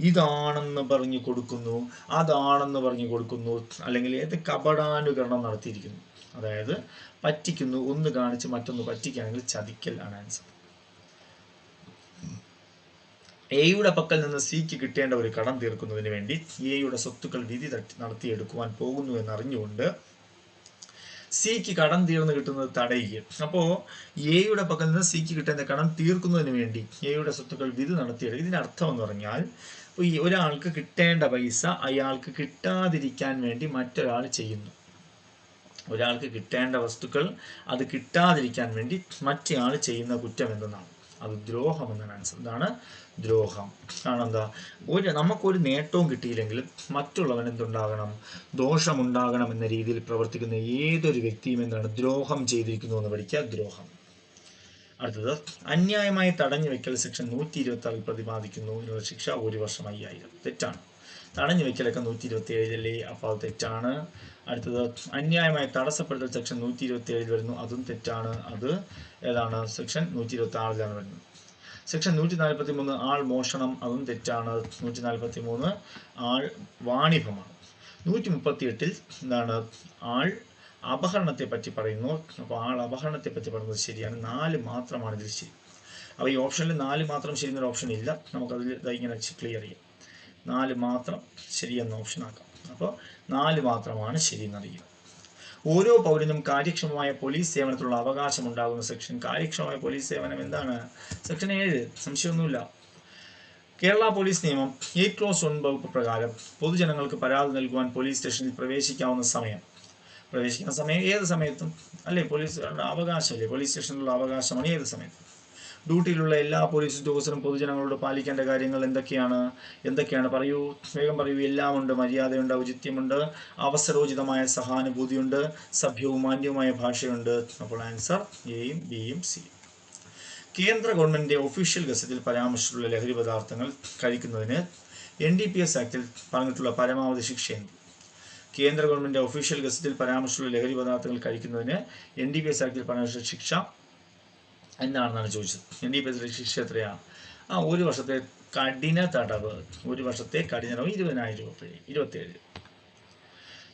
ഇതാണെന്ന് പറഞ്ഞു കൊടുക്കുന്നു, അതാണെന്ന് പറഞ്ഞു കൊടുക്കുന്നു, അല്ലെങ്കിൽ ഏത് കപടാനുകരണം നടത്തിയിരിക്കുന്നു, അതായത് പറ്റിക്കുന്നു, ഒന്ന് കാണിച്ച് മറ്റൊന്ന് പറ്റിക്കുകയാണെങ്കിൽ ചതിക്കൽ ആണ് ആൻസർ. എയുടെ പക്കൽ നിന്ന് സിക്ക് കിട്ടേണ്ട ഒരു കടം തീർക്കുന്നതിന് വേണ്ടി എയുടെ സ്വത്തുക്കൾ വിധി നടത്തിയെടുക്കുവാൻ പോകുന്നു എന്നറിഞ്ഞുകൊണ്ട് സിക്ക് കടം തീർന്ന് കിട്ടുന്നത് തടയുക. അപ്പോൾ എയുടെ പക്കൽ നിന്ന് സിക്ക് കിട്ടേണ്ട കടം തീർക്കുന്നതിന് വേണ്ടി എയുടെ സ്വത്തുക്കൾ വിധി നടത്തിയെടുക്കുക. ഇതിൻ്റെ അർത്ഥം എന്ന് പറഞ്ഞാൽ ഒരാൾക്ക് കിട്ടേണ്ട പൈസ അയാൾക്ക് കിട്ടാതിരിക്കാൻ വേണ്ടി മറ്റൊരാൾ ചെയ്യുന്നു. ഒരാൾക്ക് കിട്ടേണ്ട വസ്തുക്കൾ അത് കിട്ടാതിരിക്കാൻ വേണ്ടി മറ്റേയാൾ ചെയ്യുന്ന കുറ്റം എന്തെന്നാണ്? അത് ദ്രോഹം എന്നാണ് ആൻസർ. എന്താണ്? ദ്രോഹം. കാരണം എന്താ? നമുക്കൊരു നേട്ടവും കിട്ടിയില്ലെങ്കിലും മറ്റുള്ളവൻ എന്തുണ്ടാകണം? ദോഷമുണ്ടാകണം എന്ന രീതിയിൽ പ്രവർത്തിക്കുന്ന ഏതൊരു വ്യക്തിയും എന്താണ്? ദ്രോഹം ചെയ്തിരിക്കുന്നു എന്ന് പഠിക്കുക. ദ്രോഹം. അടുത്തത് അന്യായമായി തടഞ്ഞു വെക്കൽ സെക്ഷൻ 126 പ്രതിപാദിക്കുന്നു. ഇതിനുള്ള ശിക്ഷ 1 വർഷം 5000. തെറ്റാണ്. തടഞ്ഞു വെക്കലൊക്കെ 127 അപ്പോൾ അത് തെറ്റാണ്. അടുത്തത് അന്യായമായി തടസ്സപ്പെടുത്തൽ സെക്ഷൻ 127 വരുന്നു. അതും തെറ്റാണ്. അത് ഏതാണ്? സെക്ഷൻ 126 വരുന്നത്. സെക്ഷൻ 143 ആൾ മോഷണം, അതും തെറ്റാണ്. 143 ആൾ വാണിഭമാണ്. 138 എന്താണ്? ആൾ അപഹരണത്തെ പറ്റി പറയുന്നു. അപ്പോൾ ആൾ അപഹരണത്തെ പറ്റി പറയുന്നത് ശരിയാണ്. 4 മാത്രമാണ് ഇതിൽ ശരി. അപ്പോൾ ഈ ഓപ്ഷനിൽ 4 മാത്രം ശരി എന്നൊരു ഓപ്ഷൻ ഇല്ല. നമുക്കതിൽ ഇങ്ങനെ ക്ലിയർ ചെയ്യാം. 4 മാത്രം ശരിയെന്ന ഓപ്ഷൻ ആക്കാം. അപ്പോൾ 4 മാത്രമാണ് ശരി എന്നറിയുക. ഓരോ പൗരനും കാര്യക്ഷമമായ പോലീസ് സേവനത്തിലുള്ള അവകാശം ഉണ്ടാകുന്ന സെക്ഷൻ. കാര്യക്ഷമമായ പോലീസ് സേവനം എന്താണ്? സെക്ഷൻ 7. സംശയമൊന്നുമില്ല. കേരള പോലീസ് നിയമം 8(1) വകുപ്പ് പ്രകാരം പൊതുജനങ്ങൾക്ക് പരാതി നൽകുവാൻ പോലീസ് സ്റ്റേഷനിൽ പ്രവേശിക്കുന്ന സമയം ഏത് സമയത്തും അല്ലേ? പോലീസുകാരുടെ അവകാശമല്ലേ? പോലീസ് സ്റ്റേഷനിലുള്ള അവകാശമാണ് ഏത് സമയത്തും. ഡ്യൂട്ടിയിലുള്ള എല്ലാ പോലീസ് ഉദ്യോഗസ്ഥരും പൊതുജനങ്ങളോട് പാലിക്കേണ്ട കാര്യങ്ങൾ എന്തൊക്കെയാണ്? പറയൂ, വേഗം പറയൂ. എല്ലാം ഉണ്ട്. മര്യാദയുണ്ട്, ഔചിത്യമുണ്ട്, അവസരോചിതമായ സഹാനുഭൂതിയുണ്ട്, സഭ്യവും മാന്യവുമായ ഭാഷയുണ്ട്. അപ്പോൾ ആൻസർ എയും ബിയും സി. കേന്ദ്ര ഗവൺമെന്റിന്റെ ഒഫീഷ്യൽ ഗസറ്റിൽ പരാമർശിച്ചിട്ടുള്ള ലഹരി പദാർത്ഥങ്ങൾ കഴിക്കുന്നതിന് NDPS ആക്ടിൽ പറഞ്ഞിട്ടുള്ള പരമാവധി ശിക്ഷ എന്ത്? കേന്ദ്ര ഗവൺമെന്റ് ഒഫീഷ്യൽ ഗസറ്റിൽ പരാമർശിച്ചിട്ടുള്ള ലഹരി പദാർത്ഥങ്ങൾ കഴിക്കുന്നതിന് NDPS ആക്ടിൽ പരാമർശിച്ച ശിക്ഷ എന്താണെന്നാണ് ചോദിച്ചത്. NDPS ശിക്ഷ എത്രയാണ്? 1 വർഷത്തെ കഠിന തടവ്, 1 വർഷത്തെ കഠിന തടവ്, 20,000 രൂപ പിഴ. 27.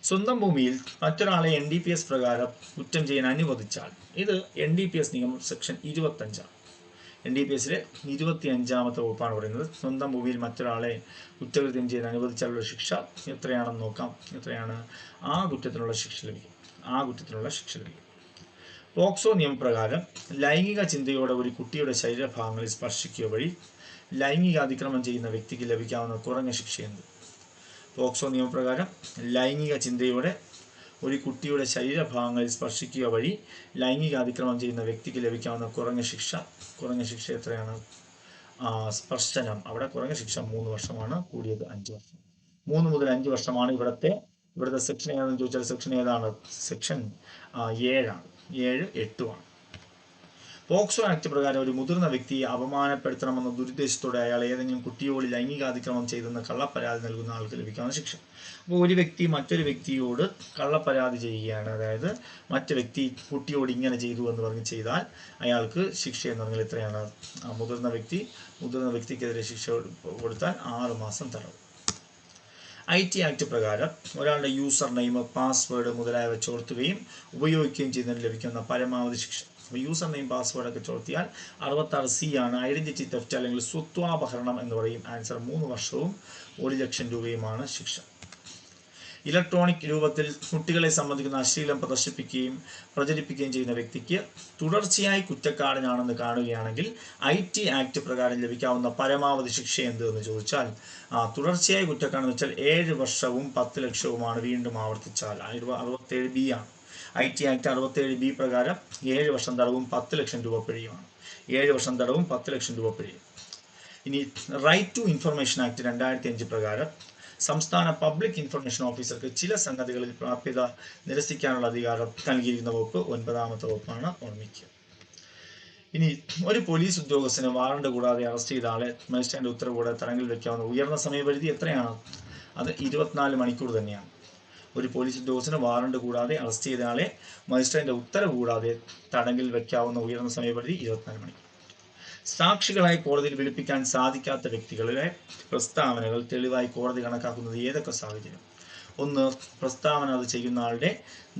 സ്വന്തം ഭൂമിയിൽ മറ്റൊരാളെ NDPS പ്രകാരം കുറ്റം ചെയ്യാൻ അനുവദിച്ചാൽ, ഇത് NDPS നിയമം സെക്ഷൻ 25. NDPSലെ 25ാമത്തെ വകുപ്പാണ് പറയുന്നത്. സ്വന്തം ഭൂമിയിൽ മറ്റൊരാളെ കുറ്റകൃത്യം ചെയ്യാൻ അനുവദിച്ചാലുള്ള ശിക്ഷ എത്രയാണെന്ന് നോക്കാം. എത്രയാണ്? ആ കുറ്റത്തിനുള്ള ശിക്ഷ ലഭിക്കും. പോക്സോ നിയമപ്രകാരം ലൈംഗിക ചിന്തയോടെ ഒരു കുട്ടിയുടെ ശരീരഭാഗങ്ങളിൽ സ്പർശിക്കുക വഴി ലൈംഗിക അതിക്രമം ചെയ്യുന്ന വ്യക്തിക്ക് ലഭിക്കാവുന്ന കുറഞ്ഞ ശിക്ഷയുണ്ട്. പോക്സോ നിയമപ്രകാരം ലൈംഗിക ചിന്തയോടെ ഒരു കുട്ടിയുടെ ശരീരഭാഗങ്ങളിൽ സ്പർശിക്കുക വഴി ലൈംഗിക അതിക്രമം ചെയ്യുന്ന വ്യക്തിക്ക് ലഭിക്കാവുന്ന കുറഞ്ഞ ശിക്ഷ എത്രയാണ്? സ്പർശനം. അവിടെ കുറഞ്ഞ ശിക്ഷ 3 വർഷമാണ്, കൂടിയത് 5 വർഷം. 3 മുതൽ 5 വർഷമാണ് ഇവിടുത്തെ സെക്ഷൻ ഏതാണെന്ന് ചോദിച്ചാൽ സെക്ഷൻ ഏതാണ്? സെക്ഷൻ 7 ആണ്. 7, 8 ആണ്. പോക്സോ ആക്ട് പ്രകാരം ഒരു മുതിർന്ന വ്യക്തിയെ അപമാനപ്പെടുത്തണമെന്ന ദുരുദ്ദേശത്തോടെ അയാൾ ഏതെങ്കിലും കുട്ടിയോട് ലൈംഗികാതിക്രമം ചെയ്തെന്ന് കള്ളപ്പരാതി നൽകുന്ന ആൾക്ക് ലഭിക്കാവുന്ന ശിക്ഷ. അപ്പോൾ ഒരു വ്യക്തി മറ്റൊരു വ്യക്തിയോട് കള്ളപ്പരാതി ചെയ്യുകയാണ്, അതായത് മറ്റു വ്യക്തി കുട്ടിയോട് ഇങ്ങനെ ചെയ്തു എന്ന് പറഞ്ഞ് ചെയ്താൽ അയാൾക്ക് ശിക്ഷ എന്ന് പറഞ്ഞാൽ എത്രയാണ്? മുതിർന്ന വ്യക്തിക്കെതിരെ ശിക്ഷ കൊടുത്താൽ 6 മാസം തടവ്. IT ആക്ട് പ്രകാരം ഒരാളുടെ യൂസർ നെയിം, പാസ്വേഡ് മുതലായവ ചോർത്തുകയും ഉപയോഗിക്കുകയും ചെയ്യുന്നതിന് ലഭിക്കുന്ന പരമാവധി ശിക്ഷ. യൂസർ നെയിം, പാസ്വേഡ് ഒക്കെ ചോർത്തിയാൽ 66C ആണ്. ഐഡന്റിറ്റി തെഫ്റ്റ് അല്ലെങ്കിൽ സ്വത്വാപഹരണം എന്ന് പറയും. ആൻസർ 3 വർഷവും 1 ലക്ഷം രൂപയുമാണ് ശിക്ഷ. ഇലക്ട്രോണിക് രൂപത്തിൽ കുട്ടികളെ സംബന്ധിക്കുന്ന അശ്ലീലം പ്രചരിപ്പിക്കുകയും ചെയ്യുന്ന വ്യക്തിക്ക് തുടർച്ചയായി കുറ്റക്കാരനാണെന്ന് കാണുകയാണെങ്കിൽ IT ആക്ട് പ്രകാരം ലഭിക്കാവുന്ന പരമാവധി ശിക്ഷ എന്ത് എന്ന് ചോദിച്ചാൽ തുടർച്ചയായി കുറ്റക്കാരെന്ന് വെച്ചാൽ 7 വർഷവും 10 ലക്ഷവുമാണ്. വീണ്ടും ആവർത്തിച്ചാൽ 67B ആണ്. IT ആക്ട് 67B പ്രകാരം 7 വർഷം തടവും 10 ലക്ഷം രൂപ പിഴയുമാണ്. 7 വർഷം തടവും 10 ലക്ഷം രൂപ പിഴയും. ഇനി റൈറ്റ് ടു ഇൻഫർമേഷൻ ആക്ട് 2005 പ്രകാരം സംസ്ഥാന പബ്ലിക് ഇൻഫർമേഷൻ ഓഫീസർക്ക് ചില സംഗതികളിൽ പ്രാപ്യത നിരസിക്കാനുള്ള അധികാരം നൽകിയിരിക്കുന്ന വകുപ്പ് 9ാമത്തെ വകുപ്പാണ്, ഓർമ്മിക്കുക. ഇനി ഒരു പോലീസ് ഉദ്യോഗസ്ഥന് വാറണ്ട് കൂടാതെ അറസ്റ്റ് ചെയ്ത ആളെ മജിസ്ട്രേറ്റിന്റെ ഉത്തരവ് കൂടാതെ തടങ്കലിൽ വെക്കാവുന്ന ഉയർന്ന സമയപരിധി എത്രയാണ്? അത് 24 മണിക്കൂർ തന്നെയാണ്. ഒരു പോലീസ് ഉദ്യോഗസ്ഥന് വാറണ്ട് കൂടാതെ അറസ്റ്റ് ചെയ്ത ആളെ മജിസ്ട്രേറ്റിന്റെ ഉത്തരവ് കൂടാതെ തടങ്കലിൽ വെക്കാവുന്ന ഉയർന്ന സമയപരിധി 24 മണിക്കൂർ. സാക്ഷികളായി കോടതിയിൽ വിളിപ്പിക്കാൻ സാധിക്കാത്ത വ്യക്തികളുടെ പ്രസ്താവനകൾ തെളിവായി കോടതി കണക്കാക്കുന്നത് ഏതൊക്കെ സാഹചര്യം? 1. പ്രസ്താവന അത് ചെയ്യുന്ന ആളുടെ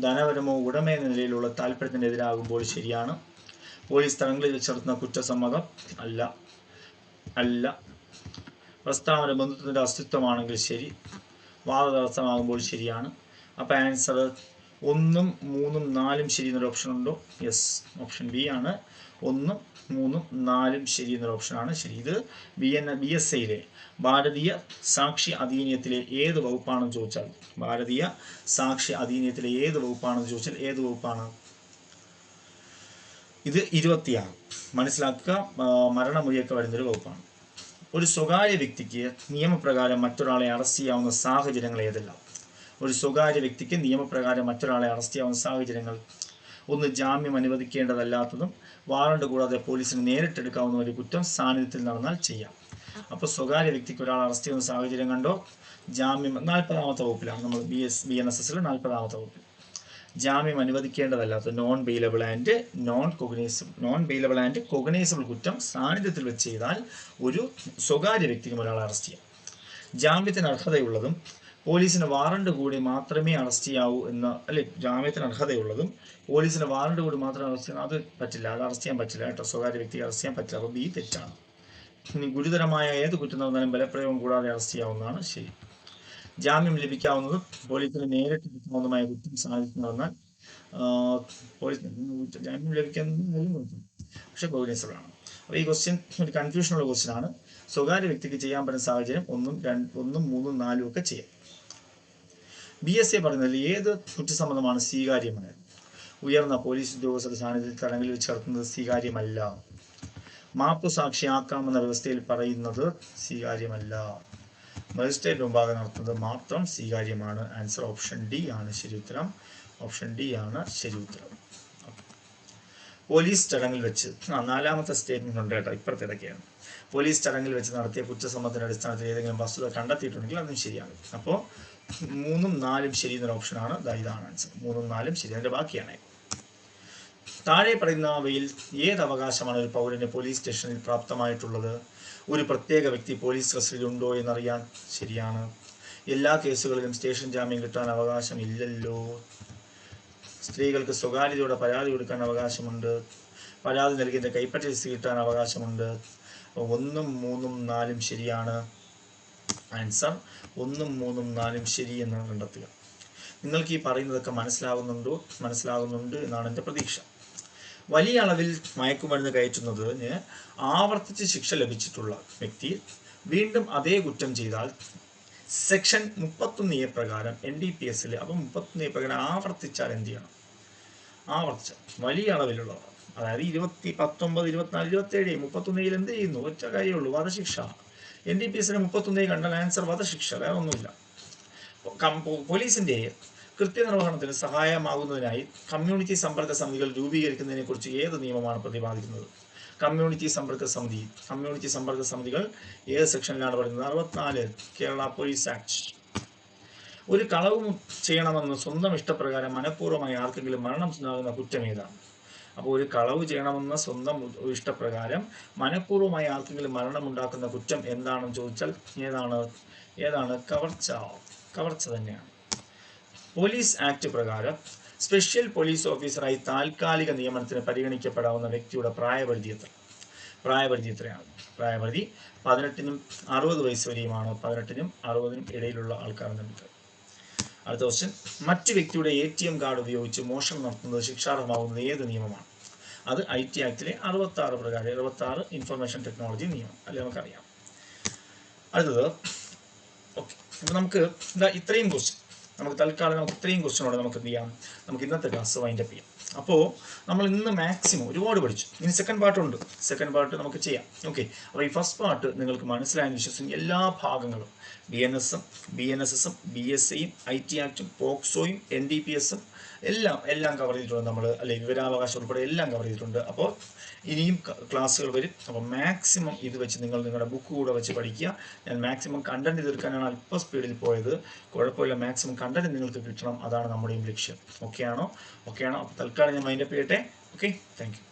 ധനപരമോ ഉടമ എന്ന നിലയിലുള്ള താല്പര്യത്തിനെതിരാകുമ്പോൾ ശരിയാണ്. പോലീസ് തടങ്കലിൽ വെച്ച് നടത്തുന്ന കുറ്റസമ്മതം അല്ല. പ്രസ്താവന ബന്ധുത്വത്തിന്റെ അസ്തിത്വമാണെങ്കിൽ ശരി. വാദതടസ്സമാകുമ്പോൾ ശരിയാണ്. അപ്പോൾ ആൻസർ 1, 3, 4 ശരി എന്നൊരു ഓപ്ഷൻ ഉണ്ടോ? യെസ്, ഓപ്ഷൻ ബി ആണ്. 1, 3, 4 ശരി എന്നൊരു ഓപ്ഷനാണ് ശരി. ഇത് BSIയിലെ ഭാരതീയ സാക്ഷി അധിനിയത്തിലെ ഏത് വകുപ്പാണെന്ന് ചോദിച്ചാൽ ഏത് വകുപ്പാണ്? ഇത് 26. മനസ്സിലാക്കുക, മരണമൊഴിയൊക്കെ വരുന്നൊരു വകുപ്പാണ്. ഒരു സ്വകാര്യ വ്യക്തിക്ക് നിയമപ്രകാരം മറ്റൊരാളെ അറസ്റ്റ് ചെയ്യാവുന്ന സാഹചര്യങ്ങൾ ഏതെല്ലാം? ഒരു സ്വകാര്യ വ്യക്തിക്ക് നിയമപ്രകാരം മറ്റൊരാളെ അറസ്റ്റ് ചെയ്യാവുന്ന സാഹചര്യങ്ങൾ: 1. ജാമ്യം അനുവദിക്കേണ്ടതല്ലാത്തതും വാറണ്ട് കൂടാതെ പോലീസിന് നേരിട്ടെടുക്കാവുന്ന ഒരു കുറ്റം സാന്നിധ്യത്തിൽ നടന്നാൽ ചെയ്യാം. അപ്പോൾ സ്വകാര്യ വ്യക്തിക്ക് ഒരാൾ അറസ്റ്റ് ചെയ്യുന്ന സാഹചര്യം കണ്ടോ? ജാമ്യം 40ാമത്തെ വകുപ്പിലാണ്, നമ്മൾ BNSSൽ 40ാമത്തെ വകുപ്പിൽ. ജാമ്യം അനുവദിക്കേണ്ടതല്ലാത്ത നോൺ ബെയിലബിൾ ആൻഡ് കൊഗ്നൈസബിൾ കുറ്റം സാന്നിധ്യത്തിൽ വെച്ച് ചെയ്താൽ ഒരു സ്വകാര്യ വ്യക്തിക്കും ഒരാളെ അറസ്റ്റ് ചെയ്യാം. ജാമ്യത്തിന് അർഹതയുള്ളതും പോലീസിന് വാറണ്ട് കൂടി മാത്രമേ അറസ്റ്റ് ചെയ്യാവൂ ജാമ്യത്തിന് അർഹതയുള്ളതും പോലീസിന് വാറണ്ട് കൂടി മാത്രമേ അറസ്റ്റ് ചെയ്യാൻ, അത് പറ്റില്ല, അത് അറസ്റ്റ് ചെയ്യാൻ പറ്റില്ല കേട്ടോ. സ്വകാര്യ വ്യക്തിക്ക് അറസ്റ്റ് ചെയ്യാൻ പറ്റില്ല. അപ്പോൾ B തെറ്റാണ്. ഇനി ഗുരുതരമായ ഏത് കുറ്റം നടന്നാലും ബലപ്രയോഗം കൂടാതെ അറസ്റ്റ് ചെയ്യാവുന്നതാണ് ശരി. ജാമ്യം ലഭിക്കാവുന്നതും പോലീസിന് നേരിട്ട് ലഭിക്കാവുന്നതുമായ കുറ്റം സാധിച്ചു നടന്നാൽ ജാമ്യം ലഭിക്കുന്നതും പക്ഷെ കോഗ്നൈസബിൾ ആണ്. അപ്പോൾ ഈ ക്വസ്റ്റ്യൻ ഒരു കൺഫ്യൂഷനുള്ള ക്വസ്റ്റ്യൻ ആണ്. സ്വകാര്യ വ്യക്തിക്ക് ചെയ്യാൻ പറ്റുന്ന സാഹചര്യം 1, 3, 4 ഒക്കെ ചെയ്യാം. BSI പറയുന്നതിൽ ഏത് കുറ്റസമ്മതമാണ് സ്വീകാര്യമായത്? ഉയർന്ന പോലീസ് ഉദ്യോഗസ്ഥരുടെ സാന്നിധ്യത്തിൽ തടങ്കലിൽ വെച്ച് നടത്തുന്നത് സ്വീകാര്യമല്ല. മാപ്പു സാക്ഷിയാക്കാമെന്ന വ്യവസ്ഥയിൽ പറയുന്നത് സ്വീകാര്യമല്ല. മജിസ്ട്രേറ്റ് മുമ്പാകെ നടത്തുന്നത് മാത്രം സ്വീകാര്യമാണ്. ആൻസർ ഓപ്ഷൻ ഡി ആണ് ശരി ഉത്തരം. പോലീസ് ചടങ്ങിൽ വെച്ച് 4ാമത്തെ സ്റ്റേറ്റ്മെന്റ് ഉണ്ട് കേട്ടോ, ഇപ്പുറത്തേതൊക്കെയാണ്. പോലീസ് ചടങ്ങിൽ വെച്ച് നടത്തിയ കുറ്റസമ്മതത്തിന്റെ അടിസ്ഥാനത്തിൽ ഏതെങ്കിലും വസ്തുത കണ്ടെത്തിയിട്ടുണ്ടെങ്കിൽ അതും ശരിയാണ്. അപ്പോൾ 3, 4 ശരി എന്നൊരു ഓപ്ഷനാണ്. ഇതാണ് ആൻസർ. 3, 4 ശരി. അതിന്റെ ബാക്കിയാണ്. താഴെ പറയുന്നവയിൽ ഏത് അവകാശമാണ് ഒരു പൗരന് പോലീസ് സ്റ്റേഷനിൽ പ്രാപ്തമായിട്ടുള്ളത്? ഒരു പ്രത്യേക വ്യക്തി പോലീസ് കസ്റ്റഡിയിൽ ഉണ്ടോ എന്നറിയാൻ ശരിയാണ്. എല്ലാ കേസുകളിലും സ്റ്റേഷൻ ജാമ്യം കിട്ടാൻ അവകാശമില്ലല്ലോ. സ്ത്രീകൾക്ക് സ്വകാര്യതയോടെ പരാതി കൊടുക്കാൻ അവകാശമുണ്ട്. പരാതി നൽകിയതിന്റെ കൈപ്പറ്റ രസീത് കിട്ടാൻ അവകാശമുണ്ട്. 1, 3, 4 ശരിയാണ്. ആൻസർ 1, 3, 4 ശരി എന്ന് കണ്ടെത്തുക. നിങ്ങൾക്ക് ഈ പറയുന്നതൊക്കെ മനസ്സിലാകുന്നുണ്ട് എന്നാണ് എൻ്റെ പ്രതീക്ഷ. വലിയ അളവിൽ മയക്കുമരുന്ന് കയറ്റുന്നതിന് ആവർത്തിച്ച് ശിക്ഷ ലഭിച്ചിട്ടുള്ള വ്യക്തി വീണ്ടും അതേ കുറ്റം ചെയ്താൽ സെക്ഷൻ 31A പ്രകാരം NDPS അപ്പം 31A പ്രകാരം ആവർത്തിച്ചാൽ എന്ത് ചെയ്യണം? ആവർത്തിച്ചാൽ വലിയ അളവിലുള്ള, അതായത് 19, 24, 27, 31 എന്ത് ചെയ്യുന്നു? ഒറ്റ കാര്യമുള്ളൂ, വധശിക്ഷ. NDPS 31 കണ്ടാൽ ആൻസർ വധശിക്ഷ, വേറെ ഒന്നുമില്ല. പോലീസിന്റെ കൃത്യനിർവഹണത്തിന് സഹായമാകുന്നതിനായി കമ്മ്യൂണിറ്റി സമ്പർക്ക സമിതികൾ രൂപീകരിക്കുന്നതിനെ കുറിച്ച് ഏത് നിയമമാണ് പ്രതിപാദിക്കുന്നത്? കമ്മ്യൂണിറ്റി സമ്പർക്ക സമിതികൾ ഏത് സെക്ഷനിലാണ് പറയുന്നത്? 64 കേരള പോലീസ് ആക്ട്. ഒരു കളവും ചെയ്യണമെന്ന് സ്വന്തം ഇഷ്ടപ്രകാരം മനഃപൂർവ്വമായി ആർക്കെങ്കിലും മരണം ഉണ്ടാകുന്ന കുറ്റം ഏതാണ്? അപ്പോൾ ഒരു കളവ് ചെയ്യണമെന്ന സ്വന്തം ഇഷ്ടപ്രകാരം മനഃപൂർവ്വമായി ആർക്കെങ്കിലും മരണമുണ്ടാക്കുന്ന കുറ്റം എന്താണെന്ന് ചോദിച്ചാൽ ഏതാണ്? കവർച്ച തന്നെയാണ്. പോലീസ് ആക്ട് പ്രകാരം സ്പെഷ്യൽ പോലീസ് ഓഫീസറായി താൽക്കാലിക നിയമനത്തിന് പരിഗണിക്കപ്പെടാവുന്ന വ്യക്തിയുടെ പ്രായപരിധി എത്രയാണ്? പ്രായപരിധി 18-നും 60 വയസ്സ് വരെയുമാണ്. 18-നും 60-നും ഇടയിലുള്ള ആൾക്കാരാണ് നമുക്ക്. അടുത്ത ക്വസ്റ്റ്യൻ, മറ്റു വ്യക്തിയുടെ ATM കാർഡ് ഉപയോഗിച്ച് മോഷണം നടത്തുന്നത് ശിക്ഷാർഹമാകുന്നത് ഏത് നിയമമാണ്? അത് IT ആക്ടിലെ 66 പ്രകാരം, 66 ഇൻഫർമേഷൻ ടെക്നോളജി നിയമം അല്ലെ, നമുക്കറിയാം. അടുത്തത്, ഓക്കെ, അപ്പൊ നമുക്ക് ഇത്രയും ക്വസ്റ്റ്യൻ, നമുക്ക് തൽക്കാലം ഇത്രയും ക്വസ്റ്റ്യനോടെ നമുക്ക് എന്ത് ചെയ്യാം? നമുക്ക് ഇന്നത്തെ ക്ലാസ് വൈൻഡപ്പ് ചെയ്യാം. അപ്പോൾ നമ്മൾ ഇന്ന് മാക്സിമം ഒരുപാട് പഠിച്ചു. ഇനി സെക്കൻഡ് പാർട്ടുണ്ട്, സെക്കൻഡ് പാർട്ട് നമുക്ക് ചെയ്യാം. ഓക്കെ, അപ്പോൾ ഈ ഫസ്റ്റ് പാർട്ട് നിങ്ങൾക്ക് മനസ്സിലായെന്ന് വിശ്വസിക്കുന്നു. എല്ലാ ഭാഗങ്ങളും BNSS-ഉം BSA-യും IT ആക്ടും പോക്സോയും NDPS-ഉം എല്ലാം കവർ ചെയ്തിട്ടുണ്ട് നമ്മൾ, അല്ലെ, വിവരാവകാശം ഉൾപ്പെടെ എല്ലാം കവർ ചെയ്തിട്ടുണ്ട്. അപ്പോൾ ഇനിയും ക്ലാസ്സുകൾ വരും. അപ്പോൾ മാക്സിമം ഇത് വെച്ച് നിങ്ങൾ നിങ്ങളുടെ ബുക്ക് കൂടെ വെച്ച് പഠിക്കുക. ഞാൻ മാക്സിമം കണ്ടന്റ് തീർക്കാനാണ് അല്പം സ്പീഡിൽ പോയത്, കുഴപ്പമില്ല. മാക്സിമം കണ്ടന്റ് നിങ്ങൾക്ക് കിട്ടണം, അതാണ് നമ്മുടെയും ലക്ഷ്യം. ഓക്കെ ആണോ? അപ്പോൾ തൽക്കാലം ഞാൻ മൈൻഡപ്പ് ചെയ്യട്ടെ. Okay, thank you.